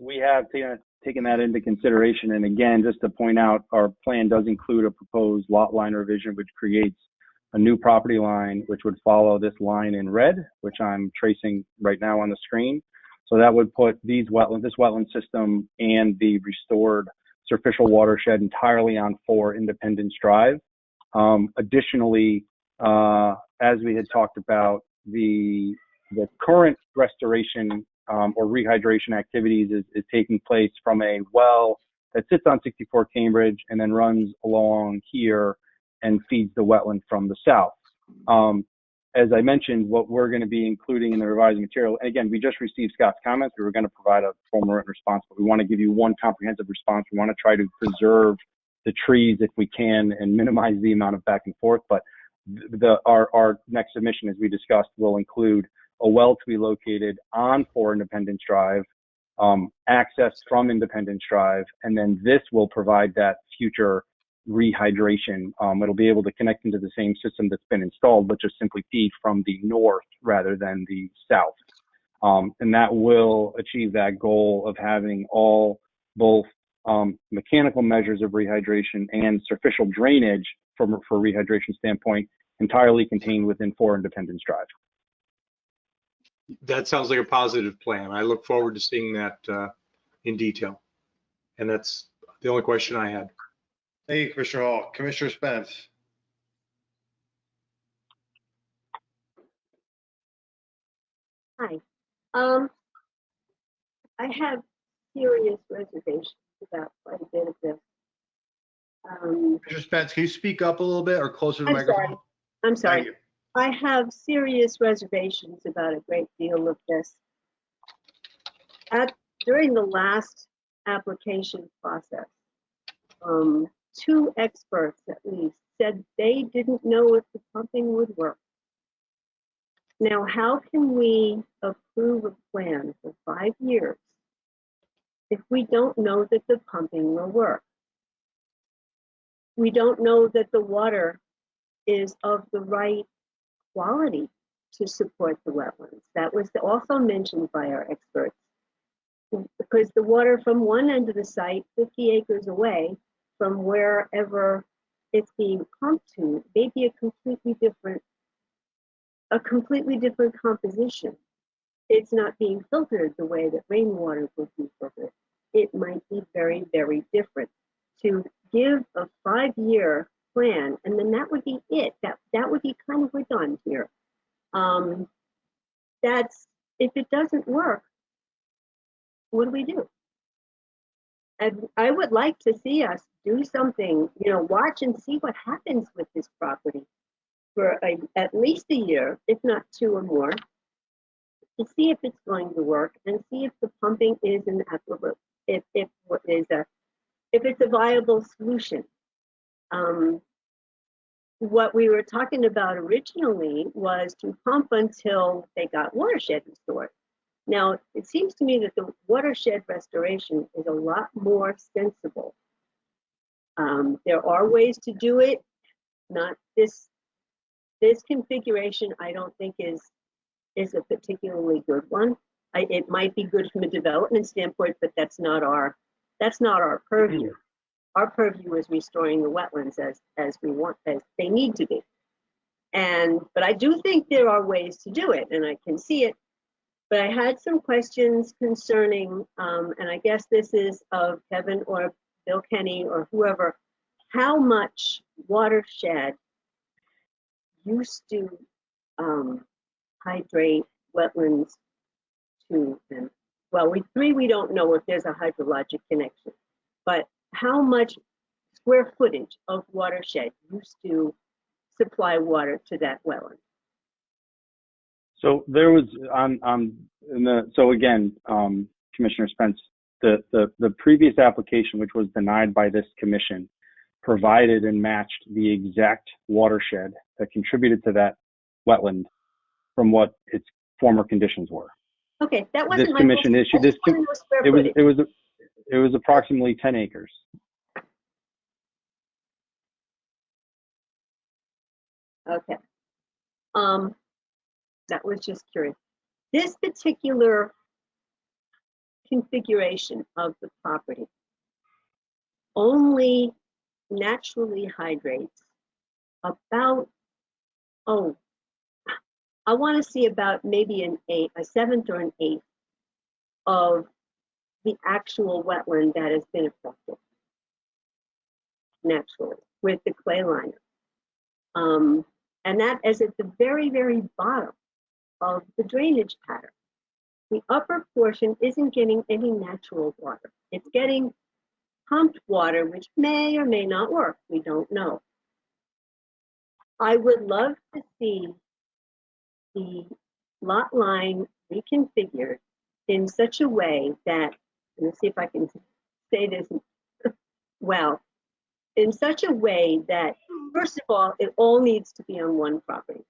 Speaker 6: taken that into consideration. And again, just to point out, our plan does include a proposed lot line revision, which creates a new property line, which would follow this line in red, which I'm tracing right now on the screen. So that would put this wetland system and the restored superficial watershed entirely on 4 Independence Drive. Additionally, as we had talked about, the current restoration or rehydration activities is taking place from a well that sits on 64 Cambridge and then runs along here and feeds the wetland from the south. As I mentioned, what we're going to be including in the revised material, and again, we just received Scott's comments. We were going to provide a formal written response, but we want to give you one comprehensive response. We want to try to preserve the trees if we can and minimize the amount of back and forth. But our next submission, as we discussed, will include a well to be located on 4 Independence Drive, access from Independence Drive, and then this will provide that future rehydration. It'll be able to connect into the same system that's been installed, but just simply feed from the north rather than the south. And that will achieve that goal of having both mechanical measures of rehydration and superficial drainage for rehydration standpoint entirely contained within 4 Independence Drive.
Speaker 4: That sounds like a positive plan. I look forward to seeing that in detail. And that's the only question I had.
Speaker 1: Thank you, Commissioner Hall. Commissioner Spence.
Speaker 5: Hi. I have serious reservations about quite a bit of this.
Speaker 1: Commissioner Spence, can you speak up a little bit or closer to the
Speaker 5: I'm
Speaker 1: microphone?
Speaker 5: sorry. I'm sorry.
Speaker 1: Thank you.
Speaker 5: I have serious reservations about a great deal of this. During the last application process, 2 experts at least said they didn't know if the pumping would work. Now, how can we approve a plan for 5 years if we don't know that the pumping will work? We don't know that the water is of the right quality to support the wetlands. That was also mentioned by our experts. Because the water from one end of the site, 50 acres away from wherever it's being pumped to, may be a completely different composition. It's not being filtered the way that rainwater would be filtered. It might be very, very different. To give a 5-year plan, and then that would be it. That would be kind of, we're done here. If it doesn't work, what do we do? I would like to see us do something, watch and see what happens with this property for at least a year, if not 2 or more, to see if it's going to work and see if the pumping is an applicable, if it's a viable solution. What we were talking about originally was to pump until they got watershed restored. Now, it seems to me that the watershed restoration is a lot more sensible. There are ways to do it, not this configuration. I don't think is a particularly good one. It might be good from a development standpoint, but that's not our purview. Our purview is restoring the wetlands as they need to be. But I do think there are ways to do it, and I can see it. But I had some questions concerning, and I guess this is of Kevin or Bill Kenny or whoever, how much watershed used to hydrate wetlands to them. Well, we don't know if there's a hydrologic connection, but how much square footage of watershed used to supply water to that wetland?
Speaker 6: So there was so again, Commissioner Spence, the previous application, which was denied by this commission, provided and matched the exact watershed that contributed to that wetland from what its former conditions were.
Speaker 5: Okay, that wasn't
Speaker 6: This
Speaker 5: my
Speaker 6: commission
Speaker 5: question.
Speaker 6: issued
Speaker 5: I
Speaker 6: this.
Speaker 5: just wanna know square footage.
Speaker 6: It was approximately 10 acres.
Speaker 5: Okay. That was just curious. This particular configuration of the property only naturally hydrates about, oh, I want to see about maybe a seventh or an eighth of the actual wetland that has been affected naturally with the clay liner. And that is at the very, very bottom of the drainage pattern. The upper portion isn't getting any natural water. It's getting pumped water, which may or may not work. We don't know. I would love to see the lot line reconfigured in such a way that, let me see if I can say this well, in such a way that, first of all, it all needs to be on one property.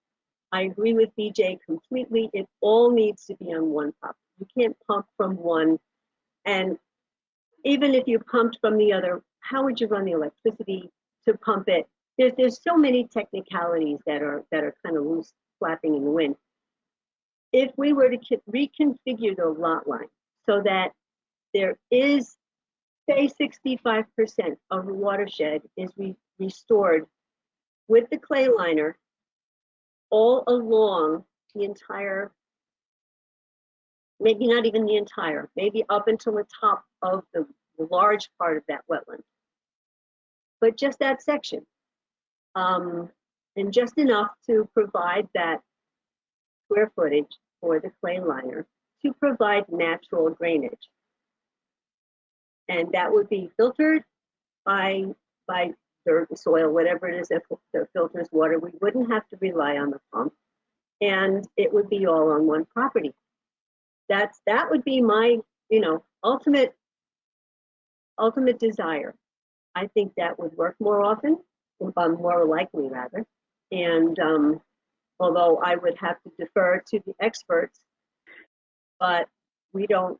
Speaker 5: I agree with BJ completely. It all needs to be on one property. You can't pump from one, and even if you pumped from the other, how would you run the electricity to pump it? There's so many technicalities that are kind of loose, flapping in the wind. If we were to reconfigure the lot line so that there is, say, 65% of the watershed is restored with the clay liner all along the entire, maybe not even the entire, maybe up until the top of the large part of that wetland, but just that section, and just enough to provide that square footage for the clay liner to provide natural drainage. And that would be filtered by dirt and soil, whatever it is that filters water. We wouldn't have to rely on the pump, and it would be all on one property. That would be my, ultimate desire. I think that would work more often, more likely rather. And although I would have to defer to the experts, but we don't,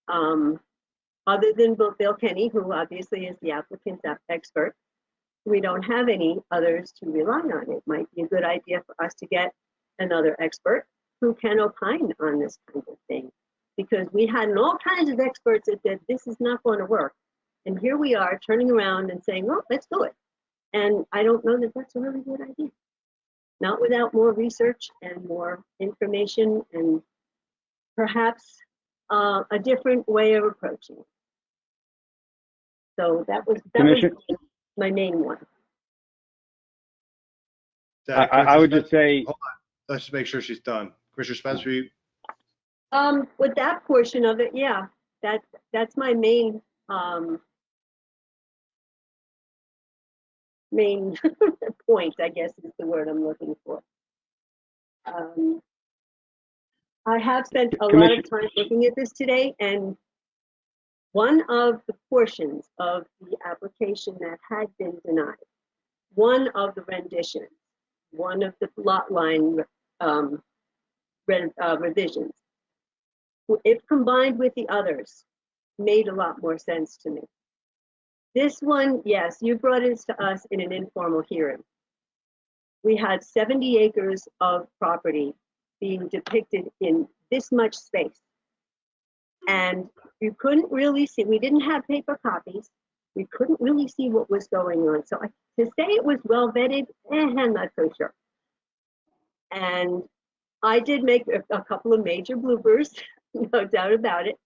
Speaker 5: other than Bill Kenny, who obviously is the applicant's expert, we don't have any others to rely on. It might be a good idea for us to get another expert who can opine on this kind of thing, because we had all kinds of experts that said this is not going to work. And here we are turning around and saying, well, let's do it. And I don't know that that's a really good idea. Not without more research and more information and perhaps a different way of approaching it. So that was my main one.
Speaker 6: I would just say,
Speaker 1: hold on. Let's just make sure she's done. Commissioner Spence,
Speaker 5: With that portion of it, yeah, that's my main main point, I guess is the word I'm looking for. I have spent a lot of time looking at this today, and one of the portions of the application that had been denied, one of the renditions, one of the lot line revisions, if combined with the others, made a lot more sense to me. This one, yes, you brought it to us in an informal hearing. We had 70 acres of property being depicted in this much space. And you couldn't really see, we didn't have paper copies. We couldn't really see what was going on. So to say it was well vetted, I'm not so sure. And I did make a couple of major bloopers, no doubt about it.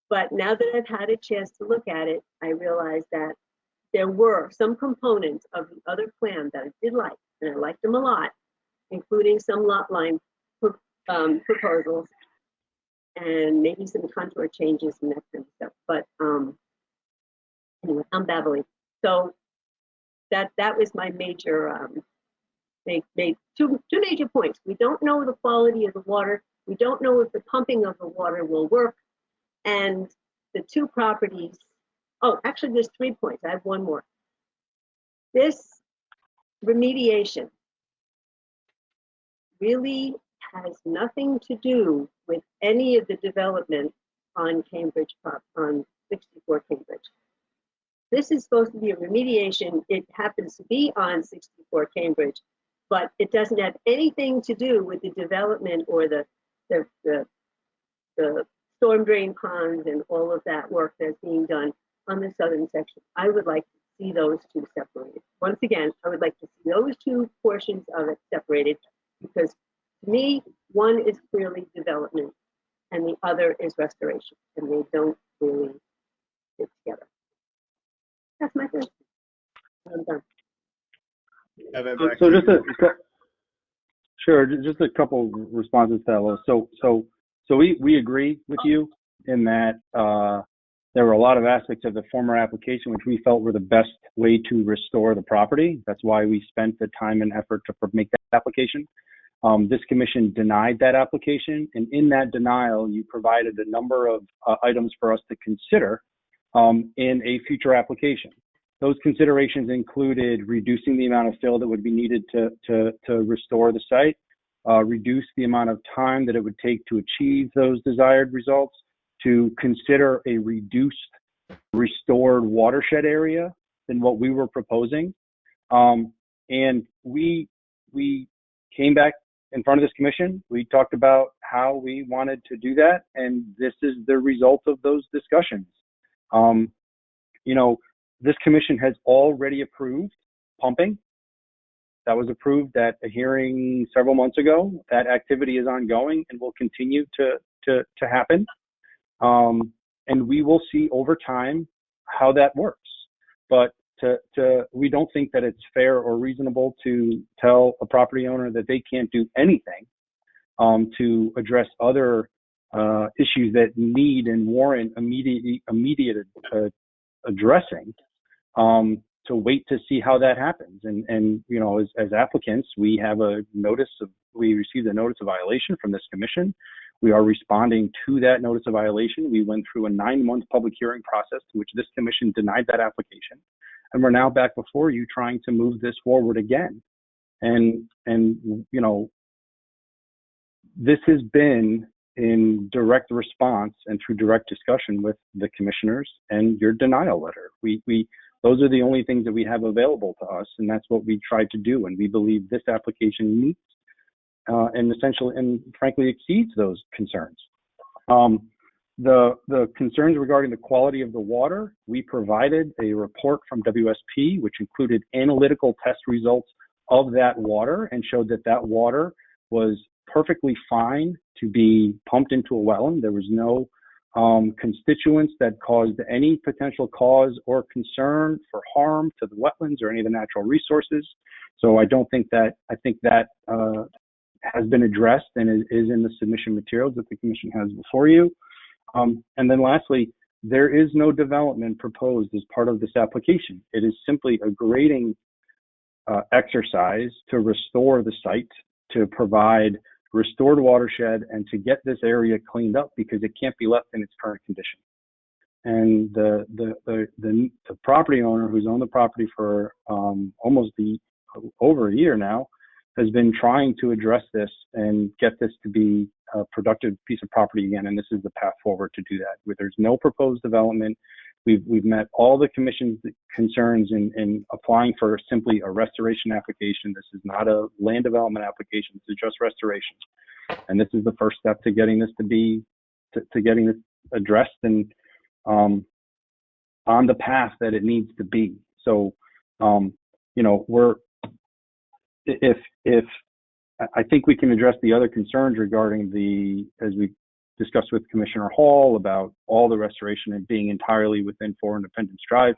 Speaker 5: But now that I've had a chance to look at it, I realize that there were some components of the other plan that I did like, and I liked them a lot, including some lot line proposals and maybe some contour changes and that kind of stuff. But anyway, I'm babbling. So that was my major, made two major points. We don't know the quality of the water. We don't know if the pumping of the water will work. And the two properties, oh, actually there's 3 points. I have one more. This remediation really has nothing to do with any of the development on Cambridge, on 64 Cambridge. This is supposed to be a remediation. It happens to be on 64 Cambridge, but it doesn't have anything to do with the development or the storm drain ponds and all of that work that's being done on the southern section. I would like to see those two separated. Once again, I would like to see those two portions of it separated, because to me, one is clearly development and the other is restoration, and they don't really fit together. That's my first. I'm done.
Speaker 1: Evan,
Speaker 6: So,
Speaker 1: back
Speaker 6: so
Speaker 1: to
Speaker 6: just
Speaker 1: you.
Speaker 6: sure, just a couple responses to that, Lois. So we agree with you in that there were a lot of aspects of the former application which we felt were the best way to restore the property. That's why we spent the time and effort to make that application. This commission denied that application, and in that denial, you provided a number of items for us to consider in a future application. Those considerations included reducing the amount of fill that would be needed to restore the site, reduce the amount of time that it would take to achieve those desired results, to consider a reduced restored watershed area than what we were proposing. And we came back in front of this commission. We talked about how we wanted to do that, and this is the result of those discussions. You know, this commission has already approved pumping. That was approved at a hearing several months ago. That activity is ongoing and will continue to happen. And we will see over time how that works. But we don't think that it's fair or reasonable to tell a property owner that they can't do anything to address other issues that need and warrant immediate addressing, to wait to see how that happens. And you know, as applicants, we have we received a notice of violation from this commission. We are responding to that notice of violation. We went through a 9-month public hearing process to which this commission denied that application. And we're now back before you trying to move this forward again. And you know, this has been in direct response and through direct discussion with the commissioners and your denial letter. Those are the only things that we have available to us, and that's what we tried to do. And we believe this application meets and essentially and frankly exceeds those concerns. The concerns regarding the quality of the water, we provided a report from WSP, which included analytical test results of that water and showed that that water was perfectly fine to be pumped into a wetland. There was no constituents that caused any potential cause or concern for harm to the wetlands or any of the natural resources. So I think that has been addressed and is in the submission materials that the commission has before you. And then lastly, there is no development proposed as part of this application. It is simply a grading exercise to restore the site, to provide restored watershed, and to get this area cleaned up because it can't be left in its current condition. And the property owner who's owned the property for almost over a year now has been trying to address this and get this to be a productive piece of property again, and this is the path forward to do that. Where there's no proposed development, we've met all the commission's concerns in applying for simply a restoration application. This is not a land development application. This is just restoration, and this is the first step to getting this to getting this addressed and on the path that it needs to be. So, you know, if I think we can address the other concerns regarding as we discussed with Commissioner Hall about all the restoration and being entirely within 4 Independence Drive.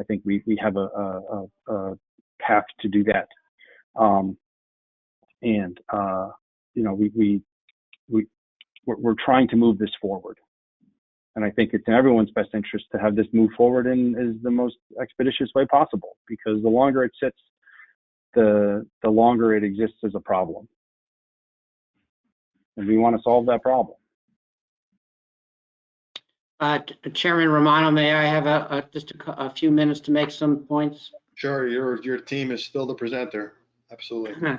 Speaker 6: I think we have a path to do that. You know, we're trying to move this forward. And I think it's in everyone's best interest to have this move forward in is the most expeditious way possible, because the longer it sits, the longer it exists as a problem. And we want to solve that problem.
Speaker 10: Chairman Romano, may I have just a few minutes to make some points?
Speaker 1: Sure, your team is still the presenter. Absolutely.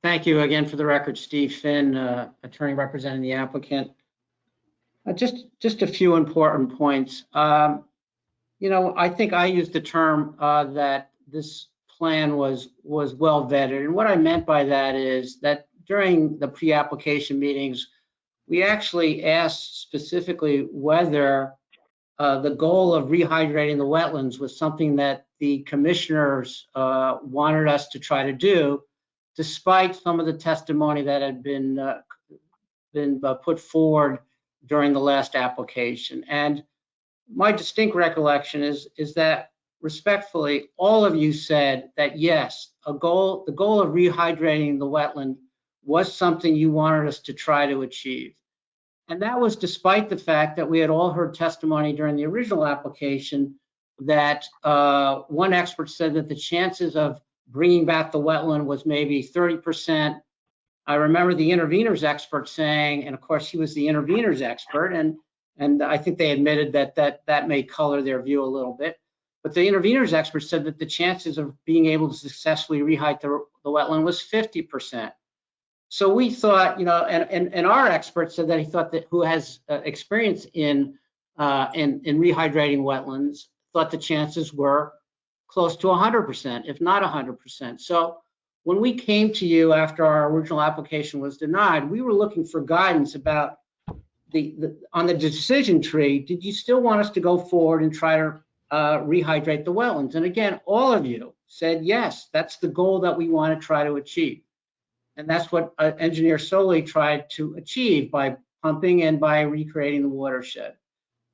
Speaker 10: Thank you again. For the record, Steve Finn, attorney representing the applicant. Just a few important points. You know, I think I used the term that this plan was well vetted. And what I meant by that is that during the pre-application meetings, we actually asked specifically whether the goal of rehydrating the wetlands was something that the commissioners wanted us to try to do, despite some of the testimony that had been put forward during the last application. And my distinct recollection is that respectfully, all of you said that yes, the goal of rehydrating the wetland was something you wanted us to try to achieve. And that was despite the fact that we had all heard testimony during the original application that one expert said that the chances of bringing back the wetland was maybe 30%. I remember the interveners expert saying, and of course he was the interveners expert, and I think they admitted that may color their view a little bit. But the interveners expert said that the chances of being able to successfully rehydrate the wetland was 50%. So we thought, you know, and our expert said that he thought that who has experience in rehydrating wetlands thought the chances were close to 100%, if not 100%. So when we came to you after our original application was denied, we were looking for guidance about on the decision tree. Did you still want us to go forward and try to rehydrate the wetlands? And again, all of you said yes, that's the goal that we want to try to achieve. And that's what Engineer Soley tried to achieve by pumping and by recreating the watershed.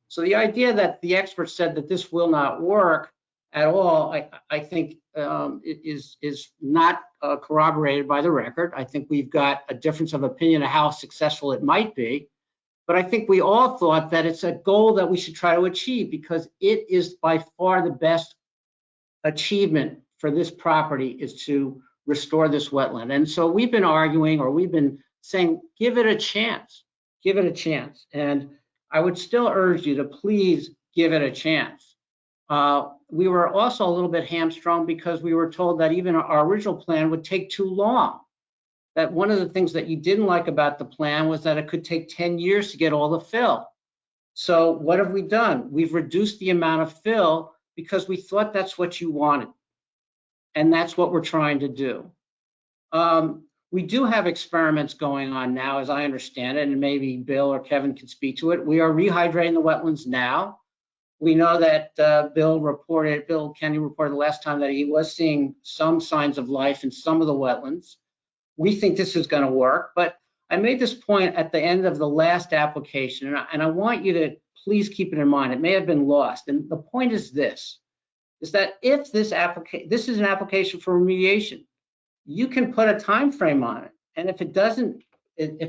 Speaker 10: So the idea that the experts said that this will not work at all, I think is not corroborated by the record. I think we've got a difference of opinion of how successful it might be. But I think we all thought that it's a goal that we should try to achieve because it is by far the best achievement for this property is to restore this wetland. And so we've been arguing, or we've been saying, give it a chance, give it a chance. And I would still urge you to please give it a chance. We were also a little bit hamstrung because we were told that even our original plan would take too long. That one of the things that you didn't like about the plan was that it could take 10 years to get all the fill. So what have we done? We've reduced the amount of fill because we thought that's what you wanted. And that's what we're trying to do. We do have experiments going on now, as I understand it, and maybe Bill or Kevin can speak to it. We are rehydrating the wetlands now. We know that Bill Kenny reported the last time that he was seeing some signs of life in some of the wetlands. We think this is going to work, but I made this point at the end of the last application, and I want you to please keep it in mind. It may have been lost, and the point is this, is that if this is an application for remediation, you can put a time frame on it, and if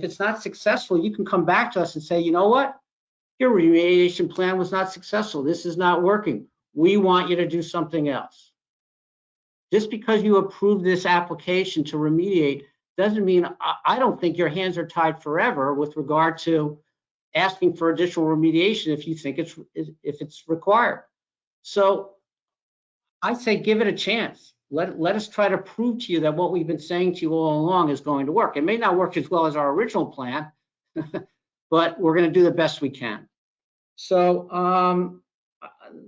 Speaker 10: it's not successful, you can come back to us and say, you know what, your remediation plan was not successful. This is not working. We want you to do something else. Just because you approve this application to remediate doesn't mean, I don't think your hands are tied forever with regard to asking for additional remediation if you think it's required. So I say give it a chance. Let us try to prove to you that what we've been saying to you all along is going to work. It may not work as well as our original plan, but we're going to do the best we can. So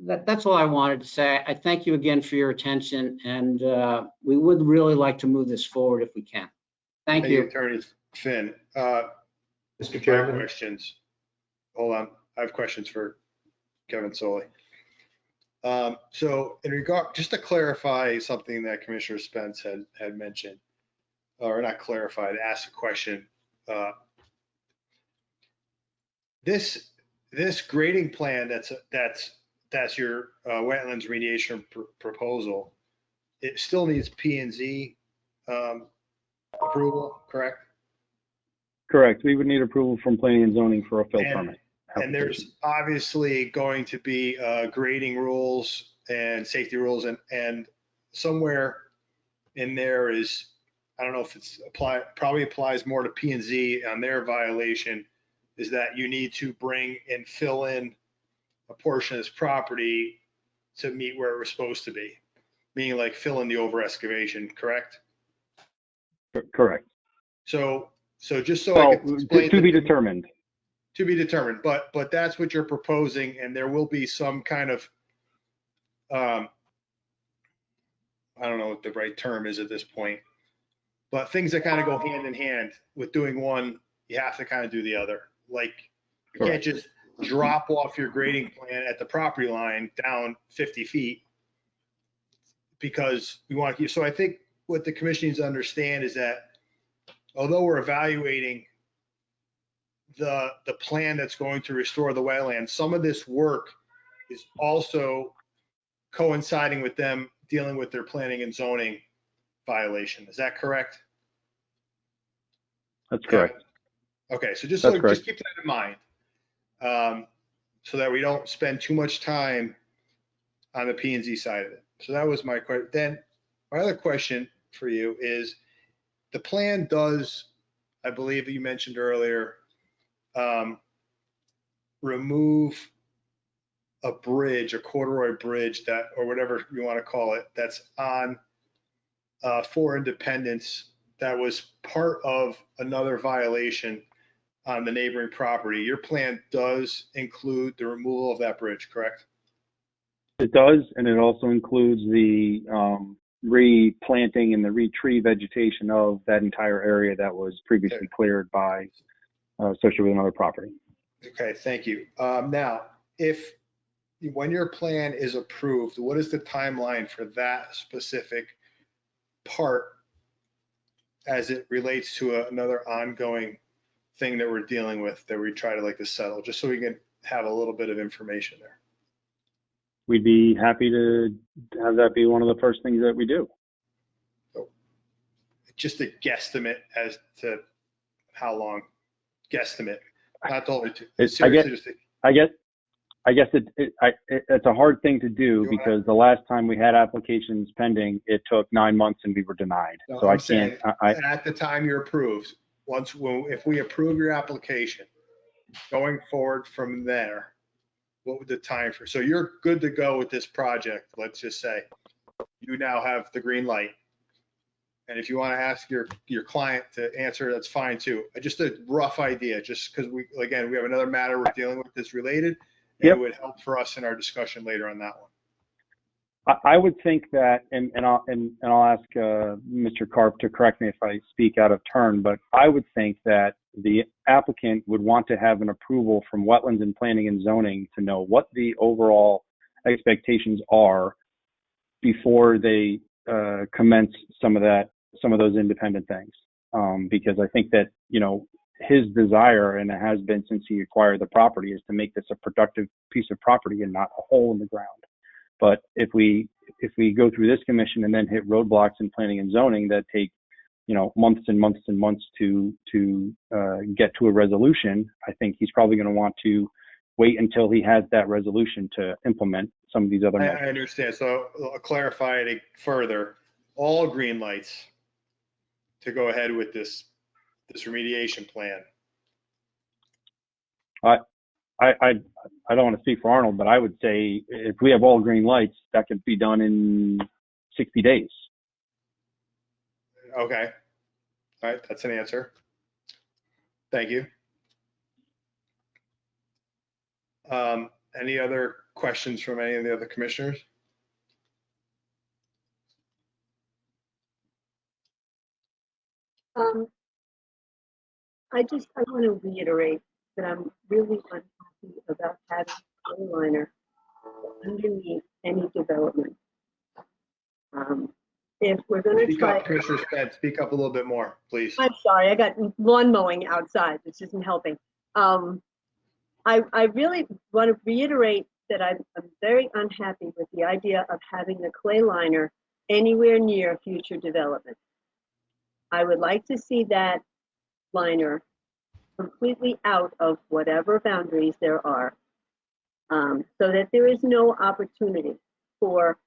Speaker 10: that's all I wanted to say. I thank you again for your attention, and we would really like to move this forward if we can. Thank you.
Speaker 1: Attorney Finn.
Speaker 9: Mr. Chairman.
Speaker 1: Questions. Hold on. I have questions for Kevin Soley. So in regard, just to clarify something that Commissioner Spence had mentioned, or not clarified, asked a question. This grading plan that's that's your wetlands remediation proposal, it still needs P and Z approval, correct?
Speaker 6: Correct. We would need approval from planning and zoning for a fill permit.
Speaker 1: And there's obviously going to be grading rules and safety rules, and somewhere in there is, I don't know if it's probably applies more to P and Z on their violation, is that you need to bring and fill in a portion of this property to meet where it was supposed to be, meaning like fill in the over excavation, correct?
Speaker 6: Correct.
Speaker 1: So just so I
Speaker 6: Well,
Speaker 1: can explain
Speaker 6: to be determined.
Speaker 1: To be determined, but that's what you're proposing, and there will be some kind of, I don't know what the right term is at this point, but things that kind of go hand in hand with doing one, you have to kind of do the other. Like, you can't
Speaker 6: Correct.
Speaker 1: just drop off your grading plan at the property line down 50 feet because we want to keep, so I think what the commission needs to understand is that although we're evaluating the plan that's going to restore the wetland, some of this work is also coinciding with them dealing with their planning and zoning violation. Is that correct?
Speaker 6: That's correct.
Speaker 1: Okay, so just
Speaker 6: That's correct.
Speaker 1: just keep that in mind, so that we don't spend too much time on the P and Z side of it. So that was my question. Then my other question for you is, the plan does, I believe you mentioned earlier, remove a bridge, a corduroy bridge that, or whatever you want to call it, that's on 4 Independence, that was part of another violation on the neighboring property. Your plan does include the removal of that bridge, correct?
Speaker 6: It does, and it also includes the replanting and the retree vegetation of that entire area that was previously cleared by associated with another property.
Speaker 1: Okay, thank you. Now, when your plan is approved, what is the timeline for that specific part as it relates to another ongoing thing that we're dealing with that we try to settle, just so we can have a little bit of information there?
Speaker 6: We'd be happy to have that be one of the first things that we do.
Speaker 1: So, just a guesstimate as to how long, guesstimate, not totally.
Speaker 6: I guess it's a hard thing to do because the last time we had applications pending, it took 9 months and we were denied.
Speaker 1: No,
Speaker 6: so
Speaker 1: I'm
Speaker 6: I can't.
Speaker 1: saying, at the time you're approved, if we approve your application, going forward from there, what would the time for? So you're good to go with this project. Let's just say you now have the green light. And if you want to ask your client to answer, that's fine too. Just a rough idea, just because we have another matter we're dealing with that's related. And It would help for us in our discussion later on that one.
Speaker 6: I would think that, and I'll ask Mr. Karp to correct me if I speak out of turn, but I would think that the applicant would want to have an approval from Wetlands and Planning and Zoning to know what the overall expectations are before they commence some of those independent things. Because I think that, his desire, and it has been since he acquired the property, is to make this a productive piece of property and not a hole in the ground. But if we go through this commission and then hit roadblocks in planning and zoning that take, months and months and months to get to a resolution, I think he's probably going to want to wait until he has that resolution to implement some of these other measures.
Speaker 1: I understand. So I'll clarify it further. All green lights to go ahead with this remediation plan.
Speaker 6: I don't want to speak for Arnold, but I would say if we have all green lights, that could be done in 60 days.
Speaker 1: Okay. All right. That's an answer. Thank you. Any other questions from any of the other commissioners?
Speaker 5: I want to reiterate that I'm really unhappy about having a liner underneath any development. If we're going to
Speaker 1: Speak up, Commissioner Spence. Speak up a little bit more, please.
Speaker 5: I'm sorry, I got lawn mowing outside. This isn't helping. I really want to reiterate that I'm very unhappy with the idea of having the clay liner anywhere near future development. I would like to see that liner completely out of whatever boundaries there are, so that there is no opportunity for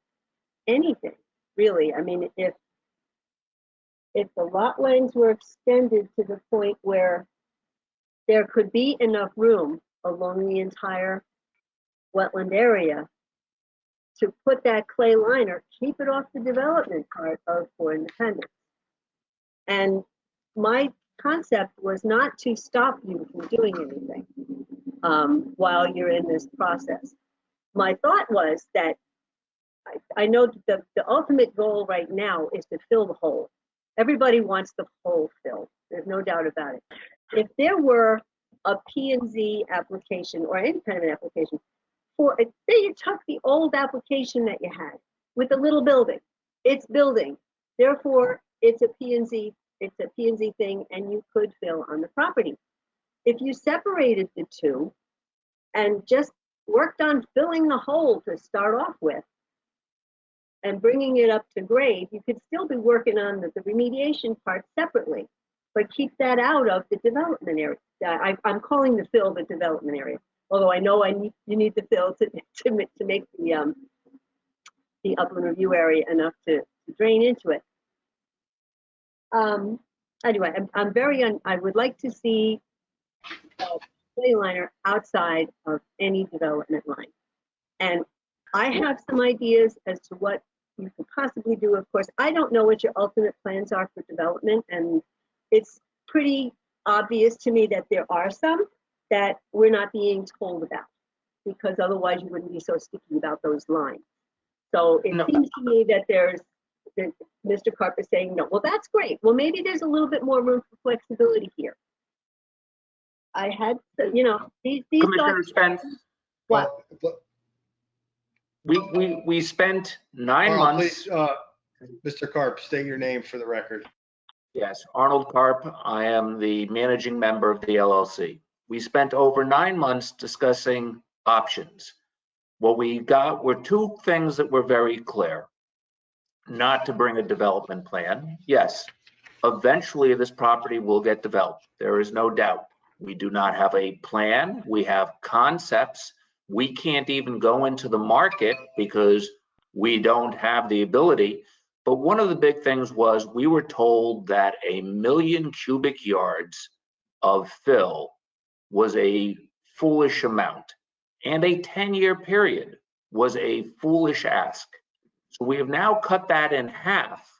Speaker 5: anything, really. I mean, if the lot lines were extended to the point where there could be enough room along the entire wetland area to put that clay liner, keep it off the development part of for Independence. And my concept was not to stop you from doing anything while you're in this process. My thought was that I know the ultimate goal right now is to fill the hole. Everybody wants the hole filled. There's no doubt about it. If there were a P&Z application or independent application for, say you took the old application that you had with a little building, it's building, therefore it's a P&Z thing, and you could fill on the property. If you separated the two and just worked on filling the hole to start off with and bringing it up to grade, you could still be working on the remediation part separately, but keep that out of the development area. I'm calling the fill the development area, although I know you need the fill to make the upland review area enough to drain into it. Anyway, I would like to see a clay liner outside of any development line. And I have some ideas as to what you could possibly do. Of course, I don't know what your ultimate plans are for development, and it's pretty obvious to me that there are some that we're not being told about, because otherwise you wouldn't be so sticky about those lines. So it seems to me that Mr. Karp is saying, no, well, that's great. Well, maybe there's a little bit more room for flexibility here. I had, these
Speaker 11: Commissioner Spence,
Speaker 5: what?
Speaker 11: we spent 9
Speaker 1: Arnold,
Speaker 11: months.
Speaker 1: please, Mr. Karp, state your name for the record.
Speaker 11: Yes, Arnold Karp. I am the managing member of the LLC. We spent over 9 months discussing options. What we got were two things that were very clear. Not to bring a development plan. Yes, eventually this property will get developed. There is no doubt. We do not have a plan. We have concepts. We can't even go into the market because we don't have the ability. But one of the big things was we were told that 1 million cubic yards of fill was a foolish amount, and a 10-year period was a foolish ask. So we have now cut that in half,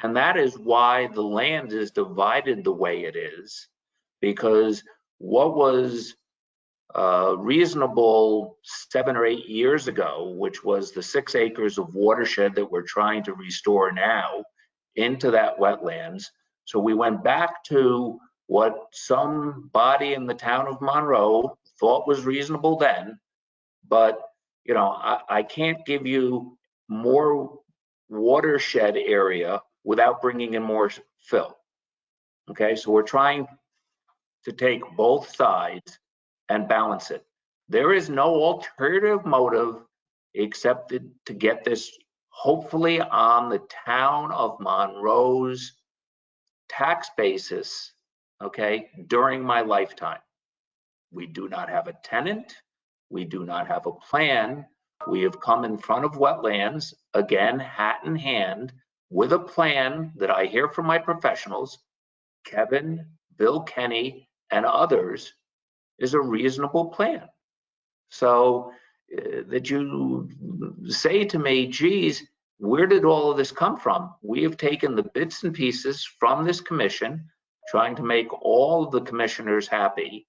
Speaker 11: and that is why the land is divided the way it is, because what was reasonable 7 or 8 years ago, which was the 6 acres of watershed that we're trying to restore now into that wetlands. So we went back to what somebody in the town of Monroe thought was reasonable then, but I can't give you more watershed area without bringing in more fill. Okay, so we're trying to take both sides and balance it. There is no alternative motive except to get this hopefully on the town of Monroe's tax basis, okay, during my lifetime. We do not have a tenant. We do not have a plan. We have come in front of wetlands, again, hat in hand, with a plan that I hear from my professionals, Kevin, Bill Kenny, and others, is a reasonable plan. So that you say to me, geez, where did all of this come from? We have taken the bits and pieces from this commission, trying to make all of the commissioners happy,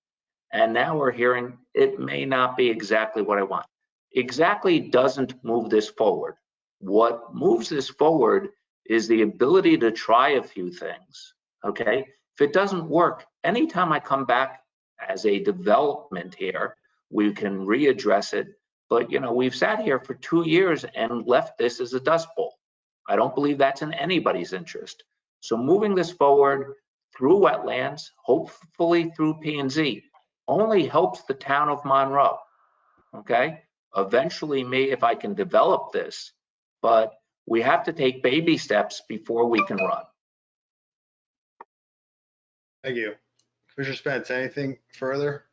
Speaker 11: and now we're hearing it may not be exactly what I want. Exactly doesn't move this forward. What moves this forward is the ability to try a few things, okay? If it doesn't work, anytime I come back as a development here, we can readdress it. But we've sat here for 2 years and left this as a dust bowl. I don't believe that's in anybody's interest. So moving this forward through wetlands, hopefully through P&Z, only helps the town of Monroe, okay?
Speaker 12: eventually if I can develop this, but we have to take baby steps before we can run.
Speaker 1: Thank you. Commissioner Spence, anything further?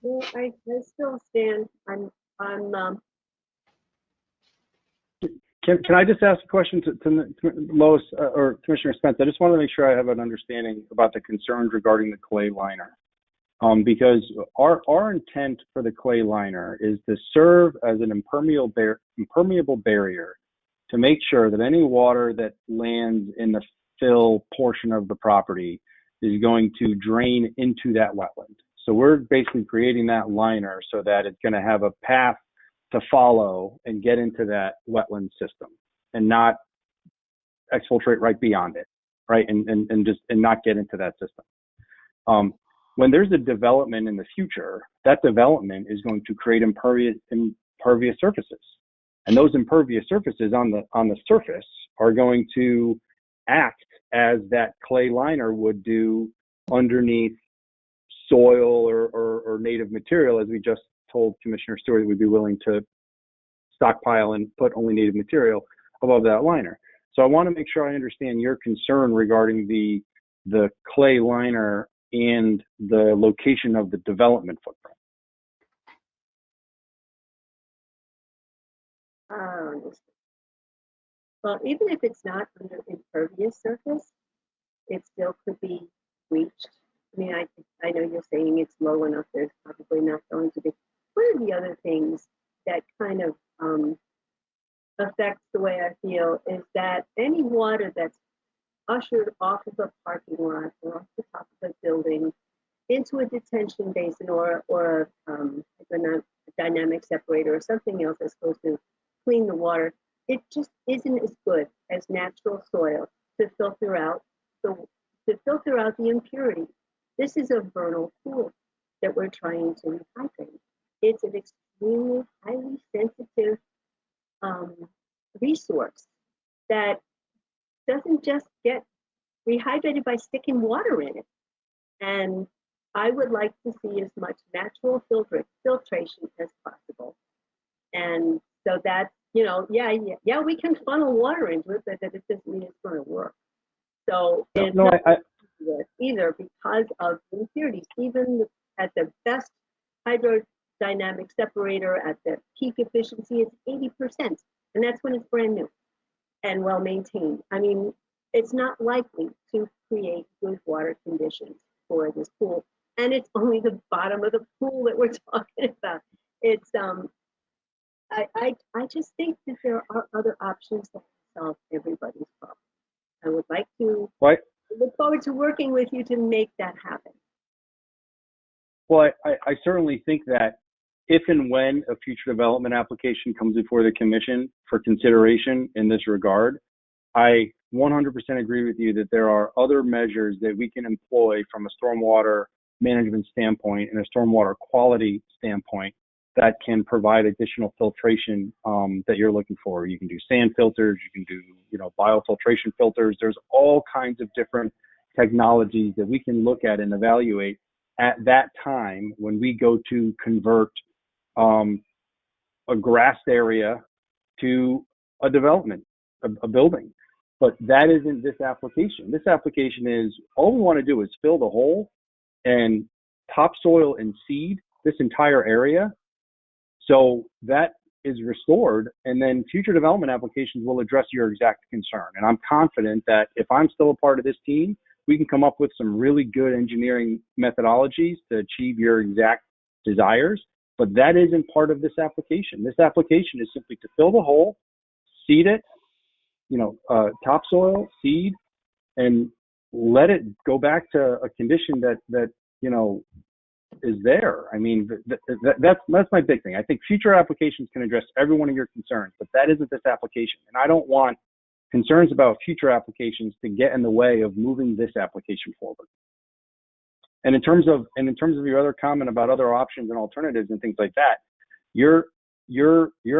Speaker 5: Well, I still stand.
Speaker 6: Can I just ask a question to Lois or Commissioner Spence? I just want to make sure I have an understanding about the concerns regarding the clay liner. Because our intent for the clay liner is to serve as an impermeable barrier to make sure that any water that lands in the fill portion of the property is going to drain into that wetland. So we're basically creating that liner so that it's going to have a path to follow and get into that wetland system and not exfiltrate right beyond it, right? And not get into that system. When there's a development in the future, that development is going to create impervious surfaces. And those impervious surfaces on the surface are going to act as that clay liner would do underneath soil or native material, as we just told Commissioner Stewart we'd be willing to stockpile and put only native material above that liner. So I want to make sure I understand your concern regarding the clay liner and the location of the development footprint.
Speaker 5: Well, even if it's not under impervious surface, it still could be reached. I mean, I know you're saying it's low enough, there's probably not going to be. One of the other things that kind of affects the way I feel is that any water that's ushered off of a parking lot or off the top of a building into a detention basin or a dynamic separator or something else that's supposed to clean the water, it just isn't as good as natural soil to filter out the impurity. This is a vernal pool that we're trying to rehydrate. It's an extremely highly sensitive resource that doesn't just get rehydrated by sticking water in it. And I would like to see as much natural filtration as possible. And so that, yeah, we can funnel water into it, but that it doesn't mean it's going to work. So it's not either because of the impurities. Even at the best hydrodynamic separator at the peak efficiency, it's 80%. And that's when it's brand new and well maintained. I mean, it's not likely to create good water conditions for this pool. And it's only the bottom of the pool that we're talking about. It's I just think that there are other options that solve everybody's problem. I would like to look forward to working with you to make that happen.
Speaker 6: Well, I certainly think that if and when a future development application comes before the commission for consideration in this regard, I 100% agree with you that there are other measures that we can employ from a stormwater management standpoint and a stormwater quality standpoint that can provide additional filtration that you're looking for. You can do sand filters, you can do biofiltration filters. There's all kinds of different technologies that we can look at and evaluate at that time when we go to convert a grassed area to a development, a building. But that isn't this application. This application is, all we want to do is fill the hole and topsoil and seed this entire area. So that is restored, and then future development applications will address your exact concern. And I'm confident that if I'm still a part of this team, we can come up with some really good engineering methodologies to achieve your exact desires. But that isn't part of this application. This application is simply to fill the hole, seed it, topsoil, seed, and let it go back to a condition that is there. I mean, that's my big thing. I think future applications can address every one of your concerns, but that isn't this application. And I don't want concerns about future applications to get in the way of moving this application forward. And in terms of your other comment about other options and alternatives and things like that, your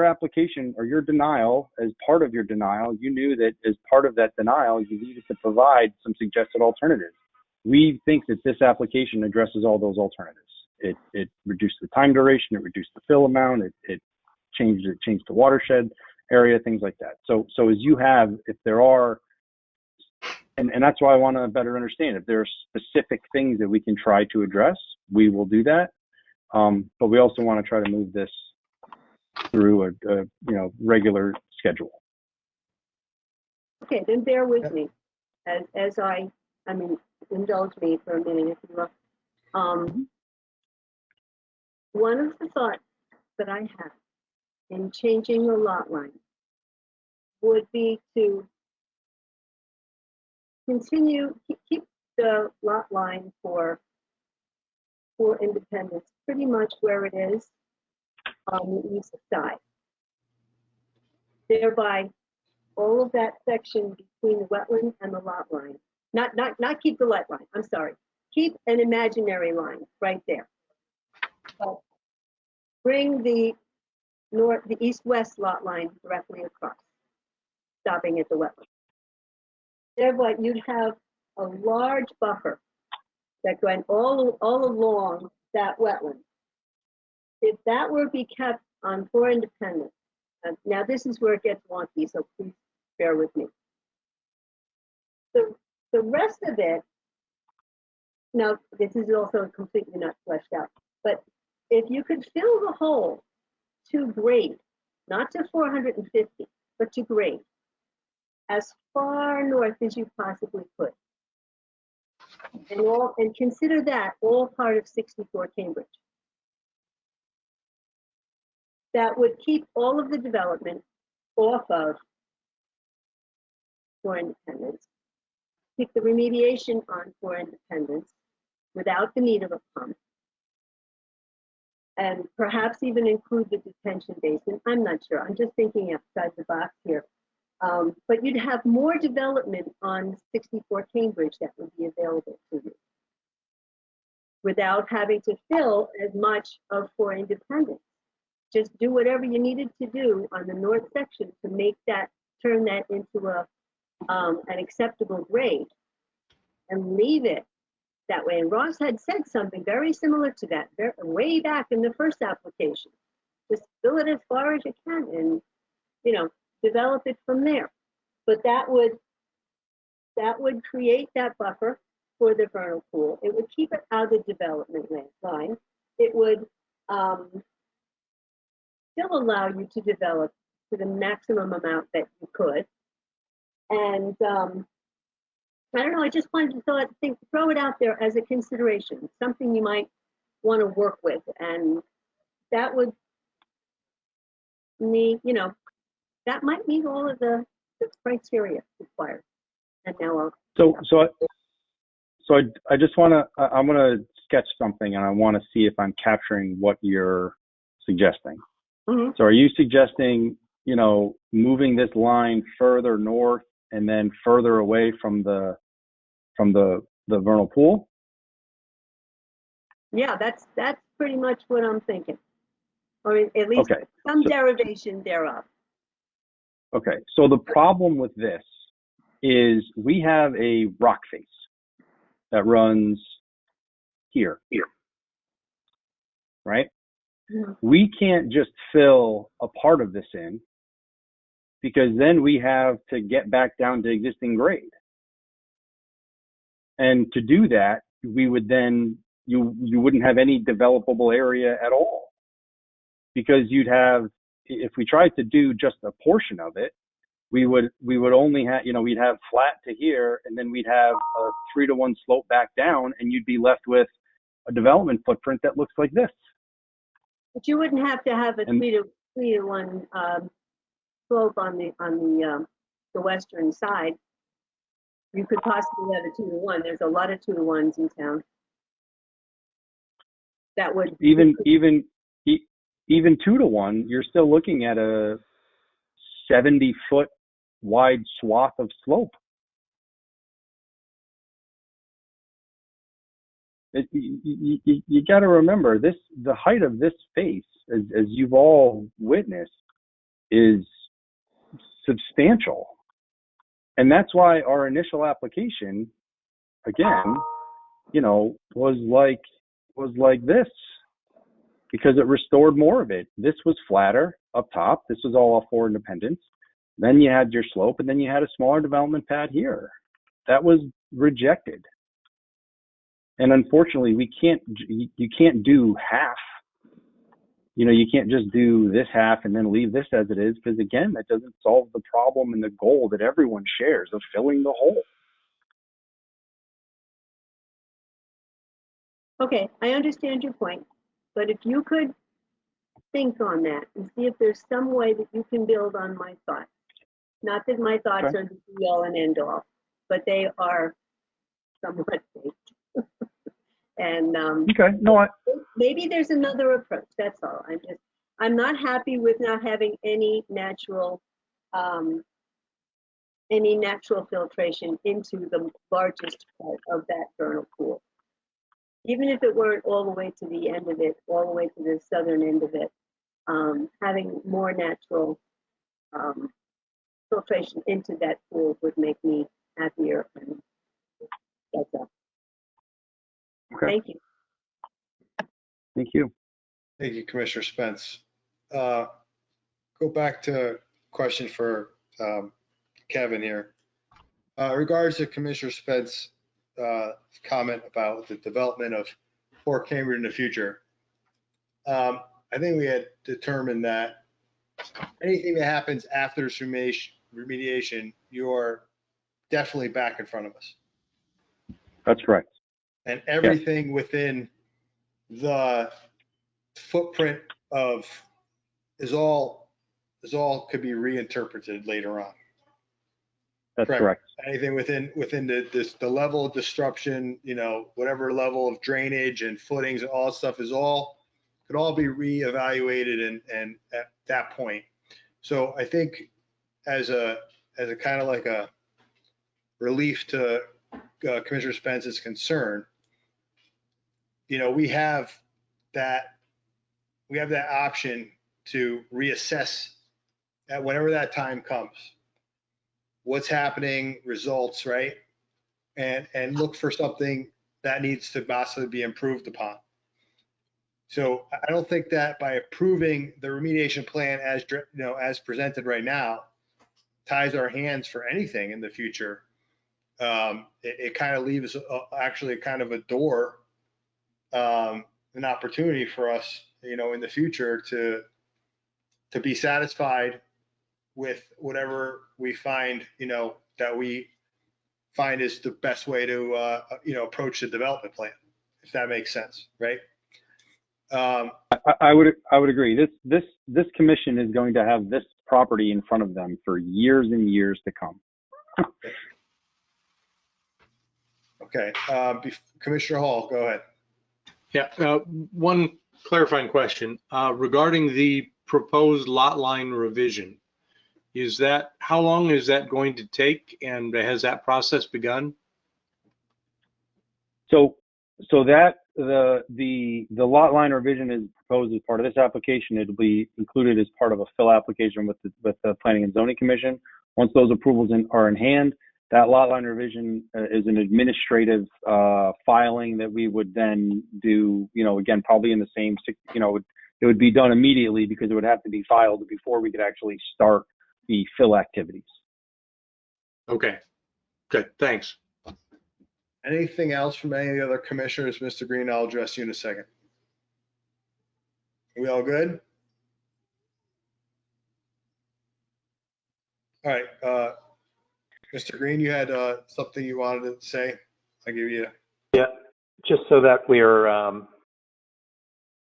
Speaker 6: application or your denial, as part of your denial, you knew that as part of that denial, you needed to provide some suggested alternatives. We think that this application addresses all those alternatives. It reduced the time duration, it reduced the fill amount, it changed the watershed area, things like that. So as you have, if there are, and that's why I want to better understand, if there are specific things that we can try to address, we will do that. But we also want to try to move this through a regular schedule.
Speaker 5: Okay, then bear with me as I mean, indulge me for a minute, if you will. One of the thoughts that I have in changing the lot line would be to keep the lot line for Independence pretty much where it is on the east side. Thereby, all of that section between the wetland and the lot line, not keep the lot line, I'm sorry, keep an imaginary line right there. But bring the east-west lot line directly across, stopping at the wetland. Thereby, you'd have a large buffer that going all along that wetland. If that were to be kept on for Independence, now this is where it gets wonky, so please bear with me. The rest of it, now this is also completely not fleshed out, but if you could fill the hole to grade, not to 450, but to grade, as far north as you possibly could. And consider that all part of 64 Cambridge. That would keep all of the development off of for Independence, keep the remediation on for Independence without the need of a pump, and perhaps even include the detention basin. I'm not sure. I'm just thinking outside the box here. But you'd have more development on 64 Cambridge that would be available to you without having to fill as much of for Independence. Just do whatever you needed to do on the north section to make that, turn that into an acceptable grade and leave it that way. And Ross had said something very similar to that way back in the first application. Just fill it as far as you can and, develop it from there. But that would create that buffer for the vernal pool. It would keep it out of the development line. It would still allow you to develop to the maximum amount that you could. And I don't know, I just wanted to throw it out there as a consideration, something you might want to work with. And that would need, that might meet all of the criteria required. And now
Speaker 6: I just want to, I'm going to sketch something and I want to see if I'm capturing what you're suggesting. Mm-hmm. So are you suggesting, moving this line further north and then further away from the vernal pool?
Speaker 5: Yeah, that's pretty much what I'm thinking. Or at least some derivation thereof.
Speaker 6: Okay, so the problem with this is we have a rock face that runs here, right? Mm-hmm. We can't just fill a part of this in because then we have to get back down to existing grade. And to do that, we would then, you wouldn't have any developable area at all. Because you'd have, if we tried to do just a portion of it, we would only have, we'd have flat to here, and then we'd have a 3-to-1 slope back down, and you'd be left with a development footprint that looks like this.
Speaker 5: But you wouldn't have to have a 3-to-1 slope on the western side. You could possibly have a 2-to-1. There's a lot of 2-to-1s in town. That would
Speaker 6: even 2-to-1, you're still looking at a 70-foot wide swath of slope. You got to remember this: the height of this face, as you've all witnessed, is substantial, and that's why our initial application, again, was like was like this because it restored more of it. This was flatter up top. This was all for Independence. Then you had your slope, and then you had a smaller development pad here. That was rejected. And unfortunately, you can't do half. You know, you can't just do this half and then leave this as it is, because again, that doesn't solve the problem and the goal that everyone shares of filling the hole.
Speaker 5: Okay, I understand your point, but if you could think on that and see if there's some way that you can build on my thoughts. Not that my thoughts
Speaker 6: Okay.
Speaker 5: are the be all and end all, but they are somewhat baked. And
Speaker 6: Okay, no,
Speaker 5: maybe there's another approach. That's all. I'm not happy with not having any natural filtration into the largest part of that vernal pool. Even if it weren't all the way to the end of it, all the way to the southern end of it, having more natural filtration into that pool would make me happier. And that's all.
Speaker 6: okay.
Speaker 5: Thank you.
Speaker 6: Thank you.
Speaker 1: Thank you, Commissioner Spence. Go back to question for Kevin here. Regards to Commissioner Spence comment about the development of Fort Cambridge in the future. I think we had determined that anything that happens after this remediation, you're definitely back in front of us.
Speaker 6: That's correct.
Speaker 1: And everything within the footprint of is all could be reinterpreted later on.
Speaker 6: That's correct.
Speaker 1: Anything within the level of disruption, you know, whatever level of drainage and footings and all that stuff could all be reevaluated and at that point. So I think as a kind of like a relief to Commissioner Spence's concern, you know, we have that option to reassess at whenever that time comes. What's happening, results, right? And look for something that needs to possibly be improved upon. So I don't think that by approving the remediation plan as presented right now ties our hands for anything in the future. It kind of leaves actually kind of a door, an opportunity for us, you know, in the future to be satisfied with whatever we find, you know, that we find is the best way to, approach the development plan, if that makes sense, right?
Speaker 6: I would agree. This commission is going to have this property in front of them for years and years to come.
Speaker 1: Okay, Commissioner Hall, go ahead.
Speaker 4: Yeah, one clarifying question regarding the proposed lot line revision. How long is that going to take, and has that process begun?
Speaker 6: So that the lot line revision is proposed as part of this application. It'll be included as part of a fill application with the Planning and Zoning Commission. Once those approvals are in hand, that lot line revision is an administrative filing that we would then do, you know, again, probably in the same, you know, it would be done immediately because it would have to be filed before we could actually start the fill activities.
Speaker 4: Okay, good, thanks.
Speaker 1: Anything else from any of the other commissioners? Mr. Green, I'll address you in a second. Are we all good? All right, Mr. Green, you had something you wanted to say? I'll give you.
Speaker 9: Yeah, just so that we're,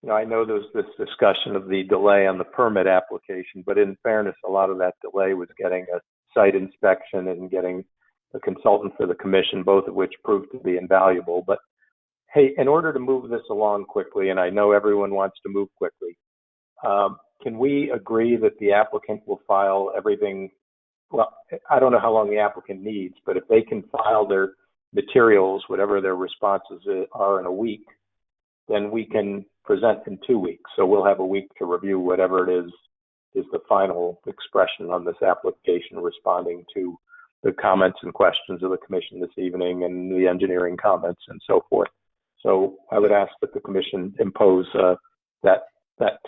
Speaker 9: I know there's this discussion of the delay on the permit application, but in fairness, a lot of that delay was getting a site inspection and getting a consultant for the commission, both of which proved to be invaluable. But hey, in order to move this along quickly, and I know everyone wants to move quickly, can we agree that the applicant will file everything? Well, I don't know how long the applicant needs, but if they can file their materials, whatever their responses are, in a week, then we can present in 2 weeks. So we'll have a week to review whatever it is the final expression on this application, responding to the comments and questions of the commission this evening and the engineering comments and so forth. So I would ask that the commission impose that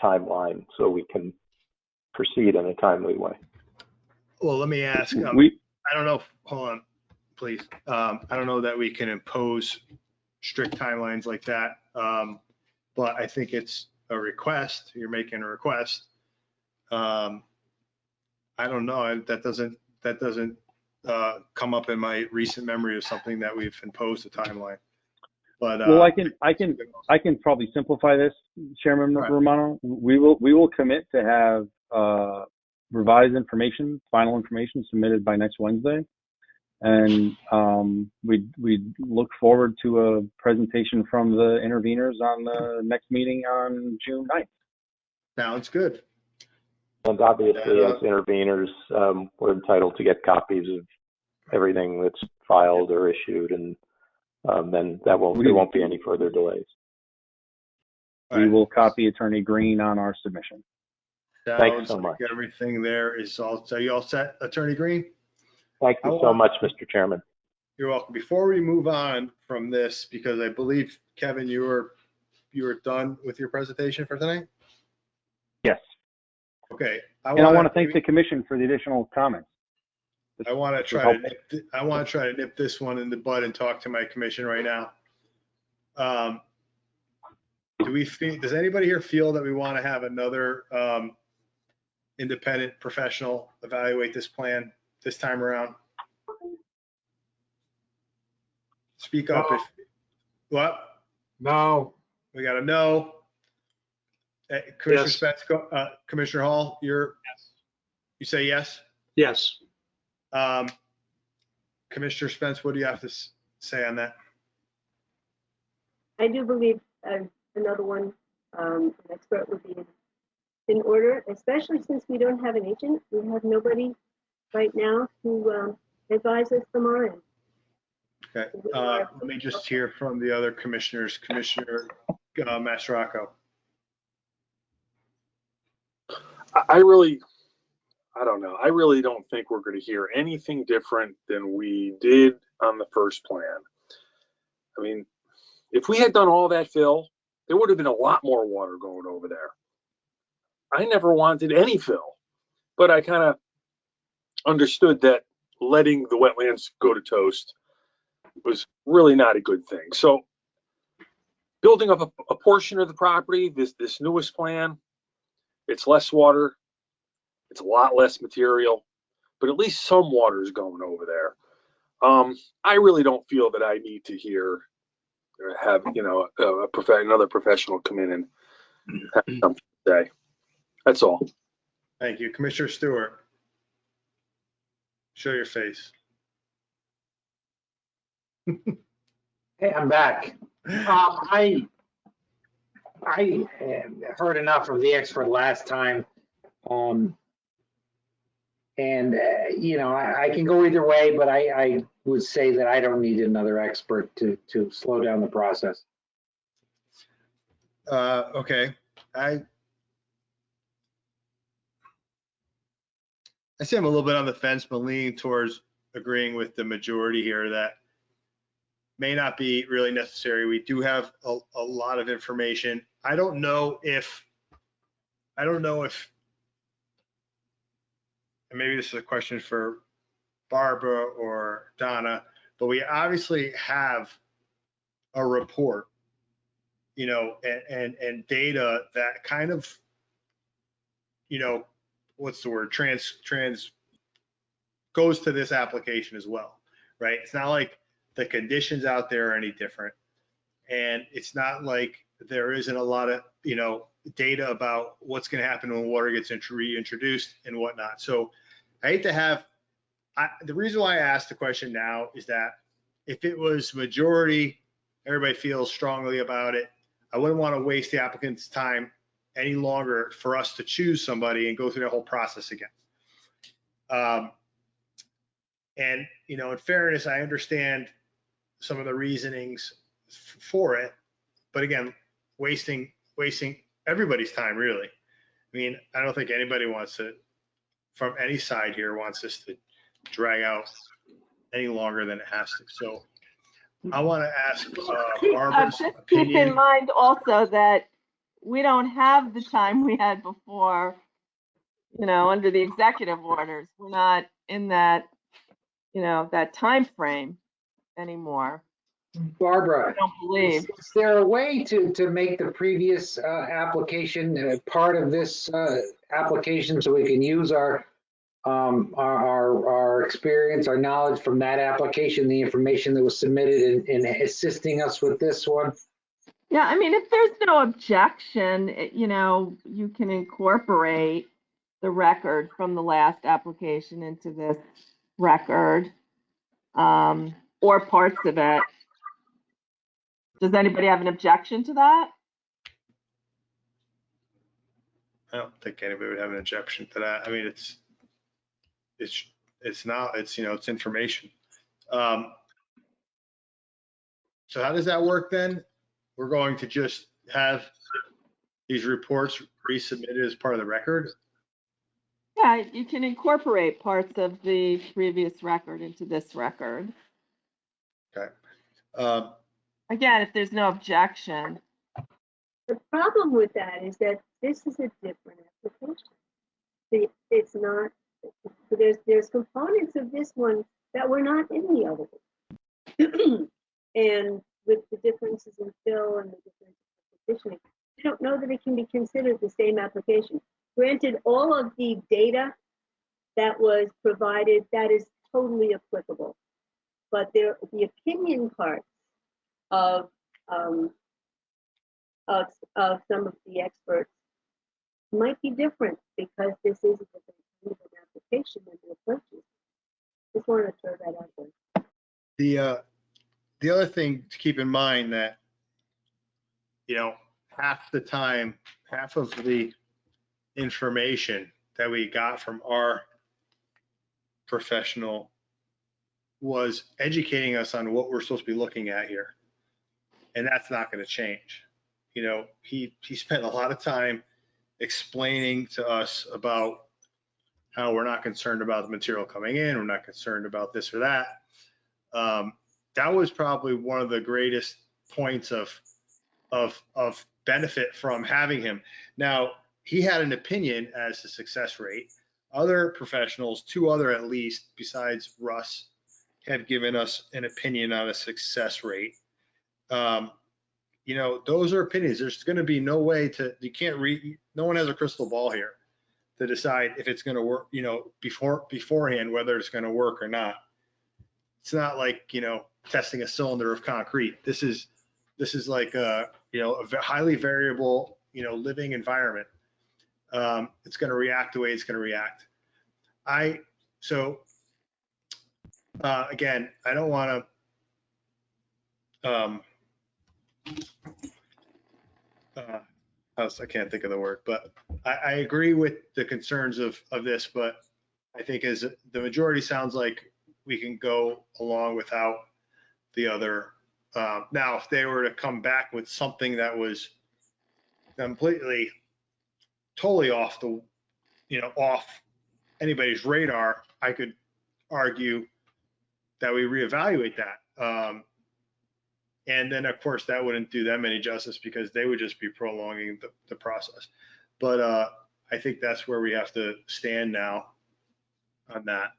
Speaker 9: timeline so we can proceed in a timely way.
Speaker 1: Well, let me ask, I don't know, hold on, please. I don't know that we can impose strict timelines like that. But I think it's a request. You're making a request. I don't know. That doesn't come up in my recent memory of something that we've imposed a timeline. But
Speaker 6: well, I can probably simplify this, Chairman
Speaker 1: Right.
Speaker 6: Romano. We will commit to have revised information, final information submitted by next Wednesday, and we look forward to a presentation from the interveners on the next meeting on June 9th.
Speaker 1: sounds good.
Speaker 9: And obviously, as interveners, we're entitled to get copies of everything that's filed or issued, and then there won't be any further delays.
Speaker 6: We will copy Attorney Green on our submission.
Speaker 9: Thanks so much.
Speaker 1: Everything there is all. So you all set, Attorney Green?
Speaker 9: Thank you so much, Mr. Chairman.
Speaker 1: You're welcome. Before we move on from this, because I believe, Kevin, you were done with your presentation for tonight?
Speaker 6: Yes.
Speaker 1: Okay.
Speaker 6: I want to thank the commission for the additional comments.
Speaker 1: I want to try to nip this one in the bud and talk to my commission right now. Does anybody here feel that we want to have another independent professional evaluate this plan this time around? Speak up if, what?
Speaker 7: No.
Speaker 1: We got a no. Commissioner
Speaker 4: Yes.
Speaker 1: Spence, Commissioner Hall, you say yes?
Speaker 4: Yes.
Speaker 1: Commissioner Spence, what do you have to say on that?
Speaker 5: I do believe another one, an expert would be in order, especially since we don't have an agent. We have nobody right now to advise us from our end.
Speaker 1: Okay, let me just hear from the other commissioners. Commissioner Mastroco.
Speaker 3: I don't know. I really don't think we're going to hear anything different than we did on the first plan. I mean, if we had done all that fill, there would have been a lot more water going over there. I never wanted any fill, but I kind of understood that letting the wetlands go to toast was really not a good thing. So building up a portion of the property, this newest plan, it's less water, it's a lot less material, but at least some water is going over there. I really don't feel that I need to have another professional come in and have something to say. That's all.
Speaker 1: Thank you. Commissioner Stewart. Show your face.
Speaker 11: Hey, I'm back. I heard enough of the expert last time. I can go either way, but I would say that I don't need another expert to slow down the process.
Speaker 1: Okay. I say I'm a little bit on the fence, but leaning towards agreeing with the majority here that may not be really necessary. We do have a lot of information. I don't know if, and maybe this is a question for Barbara or Donna, but we obviously have a report, and data that kind of, what's the word, trans goes to this application as well, right? It's not like the conditions out there are any different. And it's not like there isn't a lot of, data about what's going to happen when water gets reintroduced and whatnot. So I hate to have, the reason why I asked the question now is that if it was majority, everybody feels strongly about it, I wouldn't want to waste the applicant's time any longer for us to choose somebody and go through the whole process again. And, in fairness, I understand some of the reasonings for it, but again, wasting everybody's time, really. I mean, I don't think anybody from any side here wants this to drag out any longer than it has to. So I want to ask Barbara's
Speaker 8: Just keep in
Speaker 1: opinion.
Speaker 8: mind also that we don't have the time we had before, under the executive orders. We're not in that, that time frame anymore. I
Speaker 11: Barbara,
Speaker 8: don't believe.
Speaker 11: is there a way to make the previous application part of this application so we can use our experience, our knowledge from that application, the information that was submitted in assisting us with this one?
Speaker 8: Yeah, I mean, if there's no objection, you can incorporate the record from the last application into this record, or parts of it. Does anybody have an objection to that?
Speaker 1: I don't think anybody would have an objection to that. I mean, it's information. So how does that work then? We're going to just have these reports resubmitted as part of the record?
Speaker 8: Yeah, you can incorporate parts of the previous record into this record.
Speaker 1: Okay.
Speaker 8: Again, if there's no objection.
Speaker 5: The problem with that is that this is a different application. It's not, there's components of this one that were not in the other one. And with the differences in fill and the differences in petitioning, I don't know that it can be considered the same application. Granted, all of the data that was provided, that is totally applicable. But the opinion part of some of the experts might be different because this is a different kind of an application and the approaches. Just wanted to throw that out there.
Speaker 1: The other thing to keep in mind that, half the time, half of the information that we got from our professional was educating us on what we're supposed to be looking at here. And that's not going to change. He spent a lot of time explaining to us about how we're not concerned about the material coming in. We're not concerned about this or that. That was probably one of the greatest points of benefit from having him. Now, he had an opinion as to success rate. Other professionals, two other at least, besides Russ, have given us an opinion on a success rate. Those are opinions. There's going to be no way you can't read, no one has a crystal ball here to decide if it's going to work, beforehand, whether it's going to work or not. It's not like, testing a cylinder of concrete. This is like a highly variable, living environment. It's going to react the way it's going to react. Again, I don't want to, I can't think of the word, but I agree with the concerns of this, but I think as the majority sounds like we can go along without the other. Now, if they were to come back with something that was completely, totally off anybody's radar, I could argue that we reevaluate that. And then, of course, that wouldn't do them any justice because they would just be prolonging the process. But I think that's where we have to stand now on that.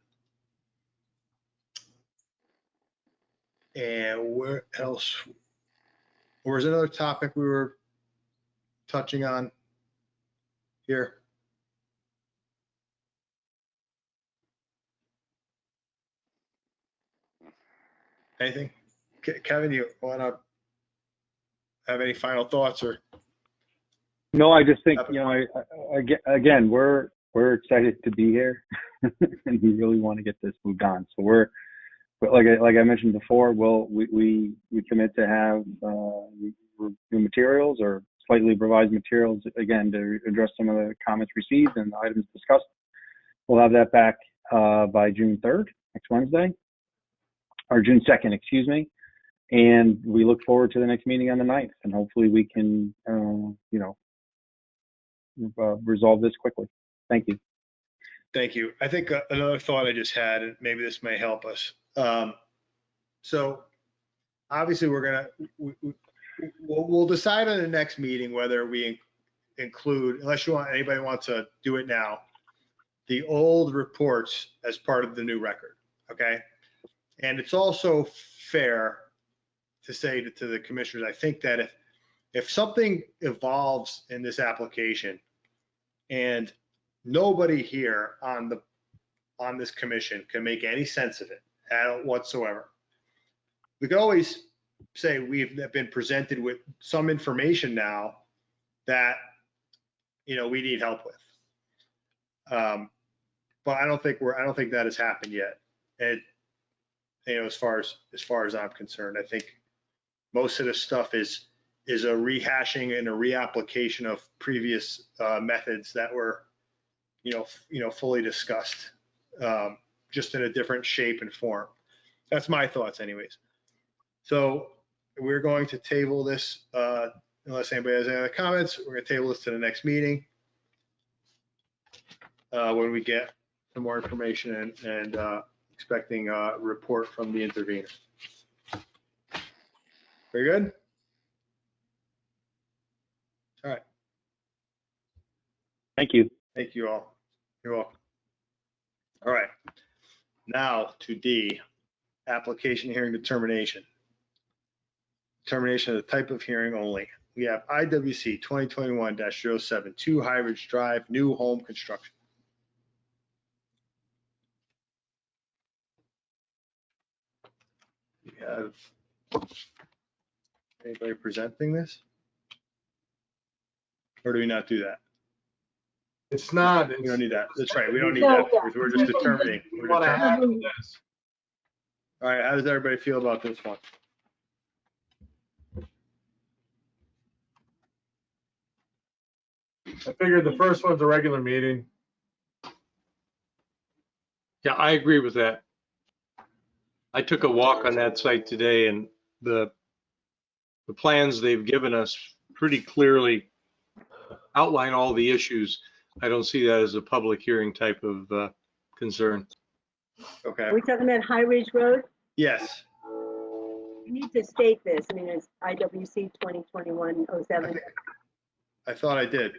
Speaker 1: And where else? Or was another topic we were touching on here? Anything? Kevin, you want to have any final thoughts or?
Speaker 6: No, I just think, again, we're excited to be here and we really want to get this moved on. So like I mentioned before, we commit to have new materials or slightly revised materials, again, to address some of the comments received and the items discussed. We'll have that back by June 3rd, next Wednesday, or June 2nd, excuse me. And we look forward to the next meeting on the 9th, and hopefully we can, resolve this quickly. Thank you.
Speaker 1: Thank you. I think another thought I just had, and maybe this may help us. So obviously we'll decide on the next meeting whether we include, unless anybody wants to do it now, the old reports as part of the new record, okay? And it's also fair to say to the commissioners, I think that if something evolves in this application and nobody here on this commission can make any sense of it whatsoever, we could always say we've been presented with some information now that, we need help with. But I don't think that has happened yet. And, as far as I'm concerned, I think most of this stuff is a rehashing and a reapplication of previous methods that were, fully discussed, just in a different shape and form. That's my thoughts anyways. So we're going to table this, unless anybody has any other comments, we're going to table this to the next meeting when we get some more information and expecting a report from the intervener. Very good. All right.
Speaker 6: Thank you.
Speaker 1: Thank you all. You're welcome. All right. Now to D, application hearing determination. Determination of the type of hearing only. We have IWC 2021-07, 2 High Ridge Drive, new home construction. We have anybody presenting this? Or do we not do that?
Speaker 7: It's not.
Speaker 1: We don't need that. That's right. We don't need
Speaker 2: No,
Speaker 1: that.
Speaker 2: yeah.
Speaker 1: We're just determining.
Speaker 7: We
Speaker 1: We're
Speaker 7: want to
Speaker 1: determining.
Speaker 7: have this.
Speaker 1: All right. How does everybody feel about this one?
Speaker 7: I figured the first one's a regular meeting.
Speaker 4: Yeah, I agree with that. I took a walk on that site today, and the plans they've given us pretty clearly outline all the issues. I don't see that as a public hearing type of concern.
Speaker 1: Okay.
Speaker 5: Are we talking about High Ridge Road?
Speaker 1: Yes.
Speaker 5: You need to state this. I mean, it's IWC 2021-07.
Speaker 1: I thought I did.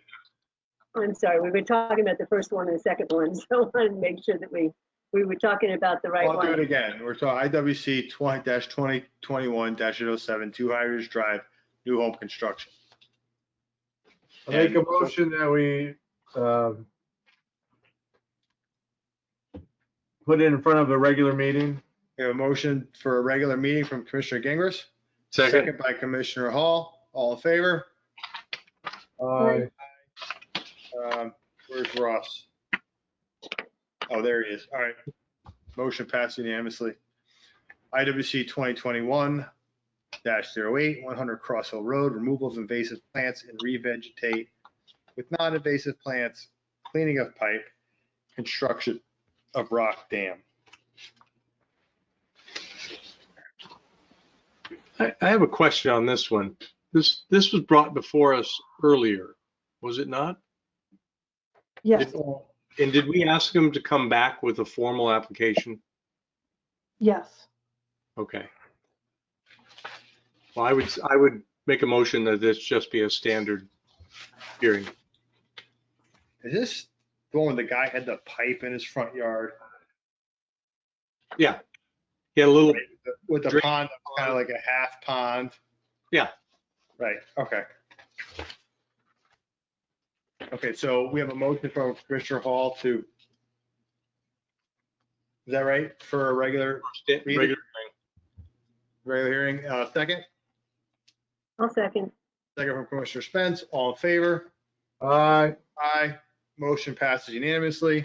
Speaker 5: I'm sorry, we were talking about the first one and the second one, so I wanted to make sure that we were talking about the right
Speaker 1: I'll do it
Speaker 5: one.
Speaker 1: again. We're talking IWC 20-2021-07, 2 High Ridge Drive, new home construction.
Speaker 7: I make a motion that we put it in front of a regular meeting.
Speaker 1: We have a motion for a regular meeting from Commissioner Gingras. Second by Commissioner Hall. All in favor? Where's Ross? Oh, there he is. All right. Motion passed unanimously. IWC 2021-08, 100 Cross Hill Road, removal of invasive plants and revegetate with non-invasive plants, cleaning of pipe, construction of rock dam.
Speaker 4: I have a question on this one. This was brought before us earlier, was it not?
Speaker 2: Yes,
Speaker 4: And did we ask them to come back with a formal application?
Speaker 2: yes.
Speaker 4: Okay. Well, I would make a motion that this just be a standard hearing.
Speaker 1: Is this the one where the guy had the pipe in his front yard?
Speaker 4: Yeah. He had a little.
Speaker 1: With the
Speaker 4: Drink.
Speaker 1: pond, kind of like a half pond.
Speaker 4: Yeah.
Speaker 1: Right, okay. Okay, so we have a motion from Commissioner Hall to, is that right, for a regular
Speaker 4: Regular.
Speaker 1: hearing? Second?
Speaker 5: I'll second.
Speaker 1: Second from Commissioner Spence, all in favor?
Speaker 7: Aye.
Speaker 1: Aye. Motion passes unanimously.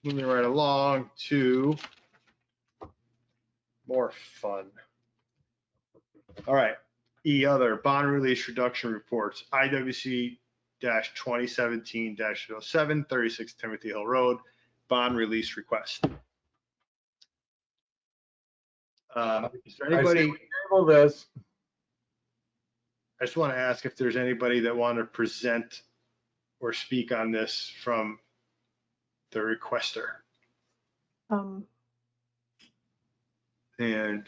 Speaker 1: Moving right along to more fun. All right, E other bond release reduction reports, IWC 2017-07, 36 Timothy Hill Road, bond release request. Is there anybody?
Speaker 7: Table this.
Speaker 1: I just want to ask if there's anybody that want to present or speak on this from the requester. And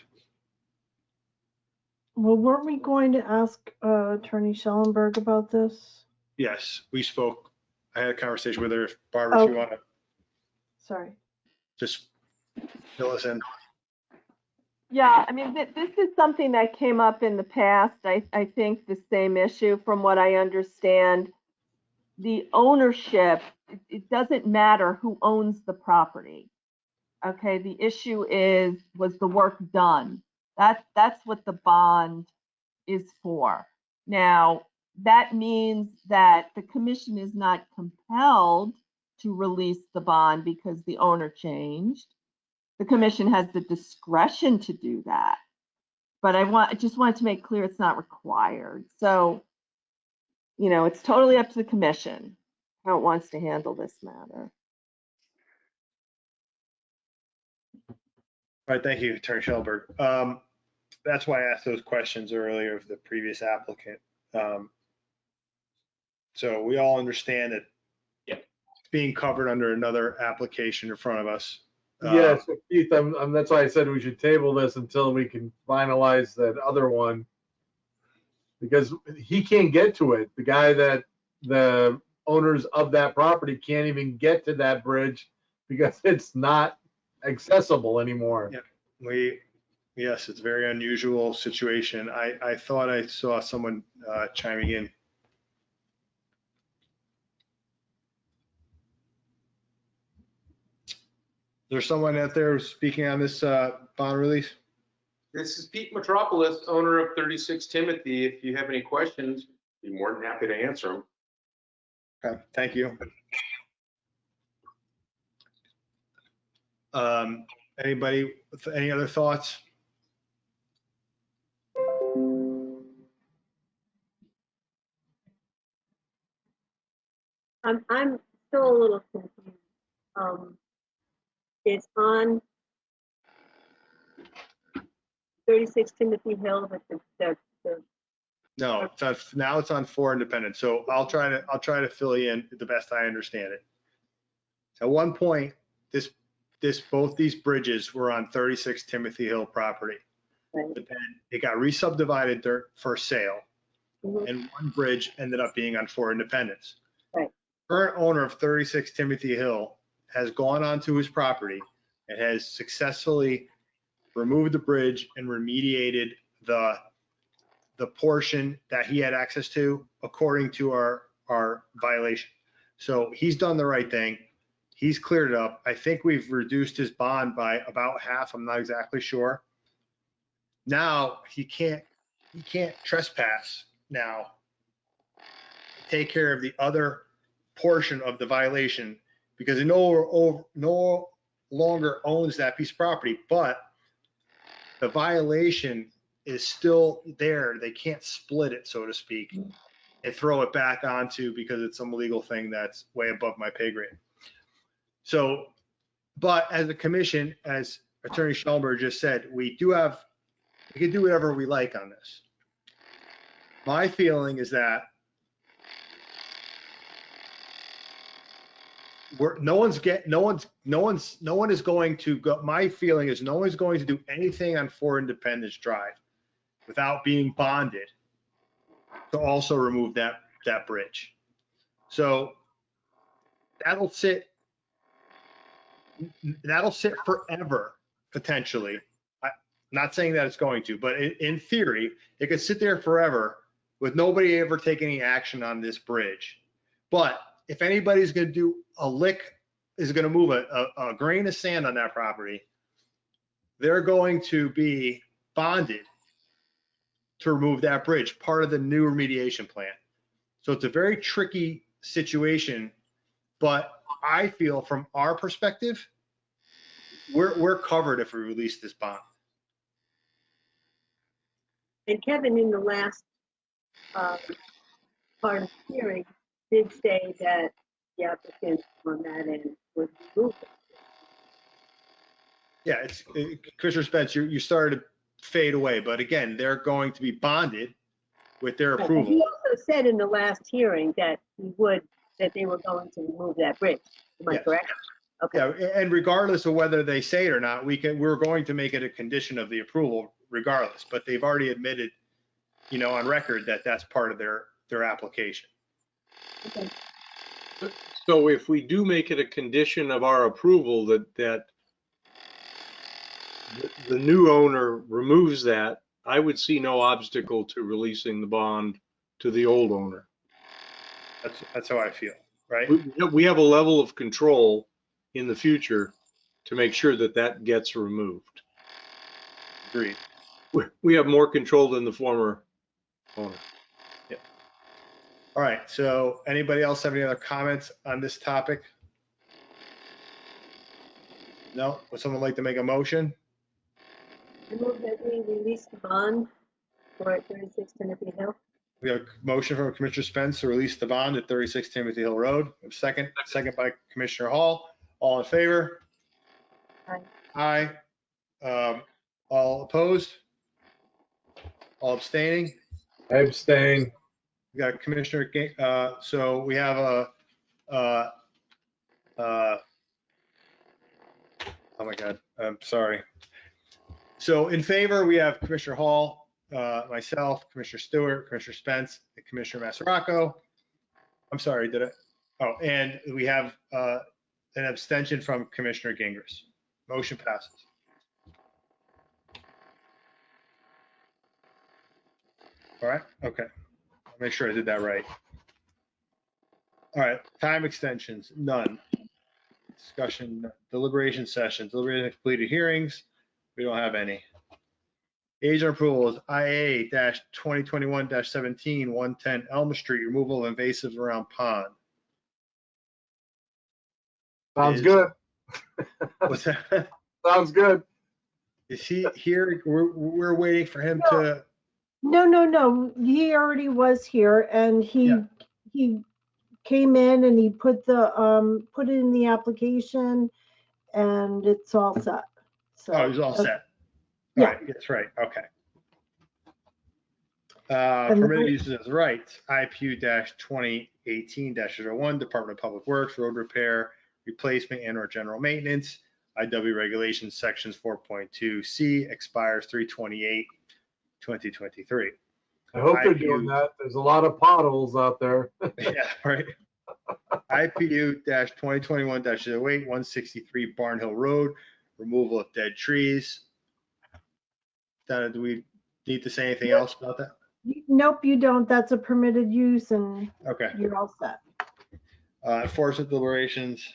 Speaker 2: Well, weren't we going to ask Attorney Schellenberg about this?
Speaker 1: Yes, we spoke. I had a conversation with her. Barbara, if you
Speaker 2: Okay.
Speaker 1: want to
Speaker 2: Sorry.
Speaker 1: just fill us in.
Speaker 8: Yeah, I mean, this is something that came up in the past. I think the same issue, from what I understand. The ownership, it doesn't matter who owns the property. Okay, the issue is, was the work done? That's what the bond is for. Now, that means that the commission is not compelled to release the bond because the owner changed. The commission has the discretion to do that. But I just wanted to make clear it's not required. So, you know, it's totally up to the commission how it wants to handle this matter.
Speaker 1: All right, thank you, Attorney Schellenberg. That's why I asked those questions earlier of the previous applicant. So we all understand that it's being covered under another application in front of us.
Speaker 7: Yes, Keith, that's why I said we should table this until we can finalize that other one. Because he can't get to it. The guy that the owners of that property can't even get to that bridge because it's not accessible anymore.
Speaker 1: Yeah. Yes, it's a very unusual situation. I thought I saw someone chiming in. There's someone out there speaking on this bond release?
Speaker 13: This is Pete Metropolis, owner of 36 Timothy. If you have any questions, be more than happy to answer them.
Speaker 1: Okay, thank you. Anybody with any other thoughts?
Speaker 5: I'm still a little confused. It's on 36 Timothy Hill, but
Speaker 1: No, it's on, now it's on 4 Independence. So I'll try to fill you in the best I understand it. At one point, both these bridges were on 36 Timothy Hill property.
Speaker 5: right.
Speaker 1: But then it got re-subdivided for sale,
Speaker 5: Mhm.
Speaker 1: and one bridge ended up being on 4 Independence.
Speaker 5: Right.
Speaker 1: Current owner of 36 Timothy Hill has gone onto his property and has successfully removed the bridge and remediated the portion that he had access to according to our violation. So he's done the right thing. He's cleared it up. I think we've reduced his bond by about half. I'm not exactly sure. Now he can't trespass now, take care of the other portion of the violation because he no longer owns that piece of property, but the violation is still there. They can't split it, so to speak, and throw it back onto because it's some legal thing that's way above my pay grade. So, but as a commission, as Attorney Schellenberg just said, we can do whatever we like on this. My feeling is that no one is going to go. My feeling is no one's going to do anything on 4 Independence Drive without being bonded to also remove that bridge. So that'll sit forever, potentially. I'm not saying that it's going to, but in theory, it could sit there forever with nobody ever taking any action on this bridge. But if anybody's going to do is going to move a grain of sand on that property, they're going to be bonded to remove that bridge, part of the new remediation plan. So it's a very tricky situation, but I feel from our perspective, we're covered if we release this bond.
Speaker 5: And Kevin, in the last part of the hearing, did say that the applicant on that end would remove it.
Speaker 1: Yeah, Commissioner Spence, you started to fade away, but again, they're going to be bonded with their approval.
Speaker 5: He also said in the last hearing that they were going to remove that bridge. Am I correct? Okay.
Speaker 1: Yeah, and regardless of whether they say it or not, we're going to make it a condition of the approval regardless, but they've already admitted on record that that's part of their application.
Speaker 5: Okay.
Speaker 4: So if we do make it a condition of our approval that the new owner removes that, I would see no obstacle to releasing the bond to the old owner.
Speaker 1: That's how I feel, right?
Speaker 4: We have a level of control in the future to make sure that that gets removed.
Speaker 1: Agreed.
Speaker 4: We have more control than the former owner.
Speaker 1: Yep. All right, so anybody else have any other comments on this topic? No? Would someone like to make a motion?
Speaker 5: I move that we release the bond for 36 Timothy Hill.
Speaker 1: We have a motion from Commissioner Spence to release the bond at 36 Timothy Hill Road. We have second by Commissioner Hall. All in favor?
Speaker 5: Aye.
Speaker 1: Aye. All opposed? All abstaining?
Speaker 7: I abstain.
Speaker 1: We got Commissioner, so we have oh my God, I'm sorry. So in favor, we have Commissioner Hall, myself, Commissioner Stewart, Commissioner Spence, and Commissioner Massaraco. I'm sorry, did I? Oh, and we have an abstention from Commissioner Gingras. Motion passes. All right, okay. I'll make sure I did that right. All right, time extensions, none. Discussion, deliberation sessions, deliberating and completed hearings. We don't have any. Agent approvals, IA-2021-17, 110 Elm Street, removal of invasives around pond.
Speaker 7: Sounds good.
Speaker 1: What's that?
Speaker 7: Sounds good.
Speaker 1: Is he here? We're waiting for him to.
Speaker 2: No. He already was here and he came in and he put it in the application and it's all set. So
Speaker 1: Oh, he's all set.
Speaker 2: Yeah.
Speaker 1: All right, that's right. Okay.
Speaker 2: And
Speaker 1: Permitted
Speaker 2: then-
Speaker 1: uses as rights, IPU-2018-01, Department of Public Works, road repair, replacement and or general maintenance. IW regulations sections 4.2C expires 3/28/2023.
Speaker 7: I hope they're doing that. There's a lot of potholes out there.
Speaker 1: Yeah, right. IPU-2021-08, 163 Barn Hill Road, removal of dead trees. Donna, do we need to say anything else about that?
Speaker 2: Nope, you don't. That's a permitted use and
Speaker 1: Okay.
Speaker 2: you're all set.
Speaker 1: Enforcement deliberations,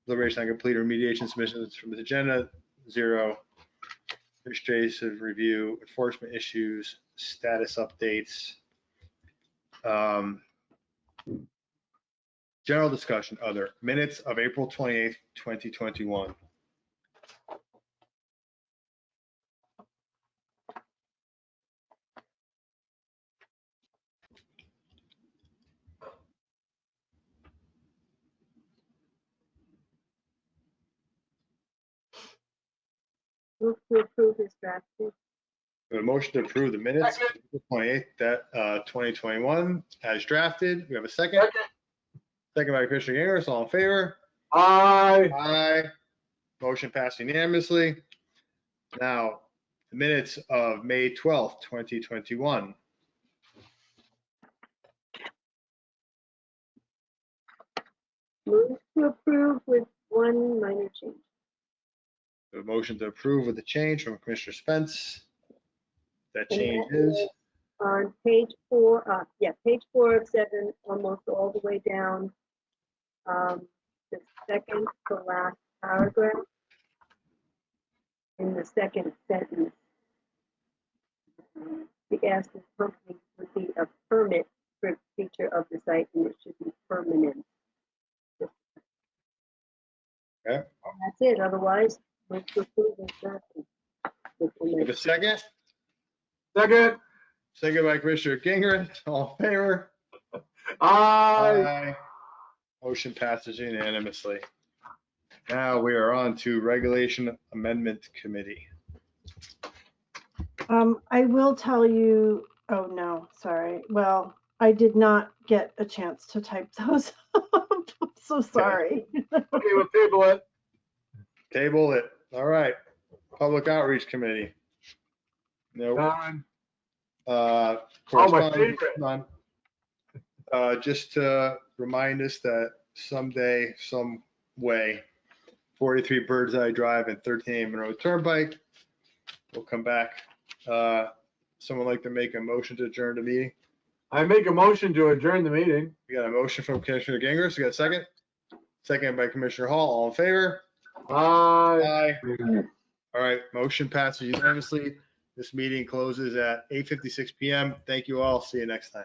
Speaker 1: deliberation on complete remediation submissions from the agenda, 0. Administrative review, enforcement issues, status updates. General discussion, other minutes of April 28th, 2021.
Speaker 5: Move to approve this drafted.
Speaker 1: We have a motion to approve the minutes of April 28th, 2021 as drafted. We have a second. Second by Commissioner Gingras, all in favor?
Speaker 7: Aye.
Speaker 1: Aye. Motion passed unanimously. Now, the minutes of May 12th, 2021.
Speaker 5: Move to approve with one minor change.
Speaker 1: A motion to approve with the change from Commissioner Spence. That
Speaker 5: And
Speaker 1: change
Speaker 5: that
Speaker 1: is,
Speaker 5: on page 4, page 4 of 7, almost all the way down. The second to last paragraph. In the second sentence. The asked if company would be a permit for feature of the site and it should be permanent.
Speaker 1: Okay.
Speaker 5: And that's it, otherwise, move to approve as drafted.
Speaker 1: with a second,
Speaker 7: Second.
Speaker 1: second by Commissioner Gingras, all in favor?
Speaker 7: Aye.
Speaker 1: Aye. Motion passes unanimously. Now we are on to Regulation Amendment Committee.
Speaker 2: I will tell you, oh no, sorry. Well, I did not get a chance to type those up. I'm so sorry.
Speaker 7: Okay, we'll table it.
Speaker 1: Table it. All right. Public Outreach Committee. No.
Speaker 7: Done.
Speaker 1: Correspondence,
Speaker 7: favorite.
Speaker 1: none. Just to remind us that someday, some way, 43 Bird's Eye Drive and 13 Monroe Turnpike will come back. Someone like to make a motion to adjourn the meeting?
Speaker 7: I make a motion to adjourn the meeting.
Speaker 1: We got a motion from Commissioner Gingras. We got a second? Second by Commissioner Hall. All in favor?
Speaker 7: Aye.
Speaker 1: Aye. All right, motion passes unanimously. This meeting closes at 8:56 PM. Thank you all. See you next time.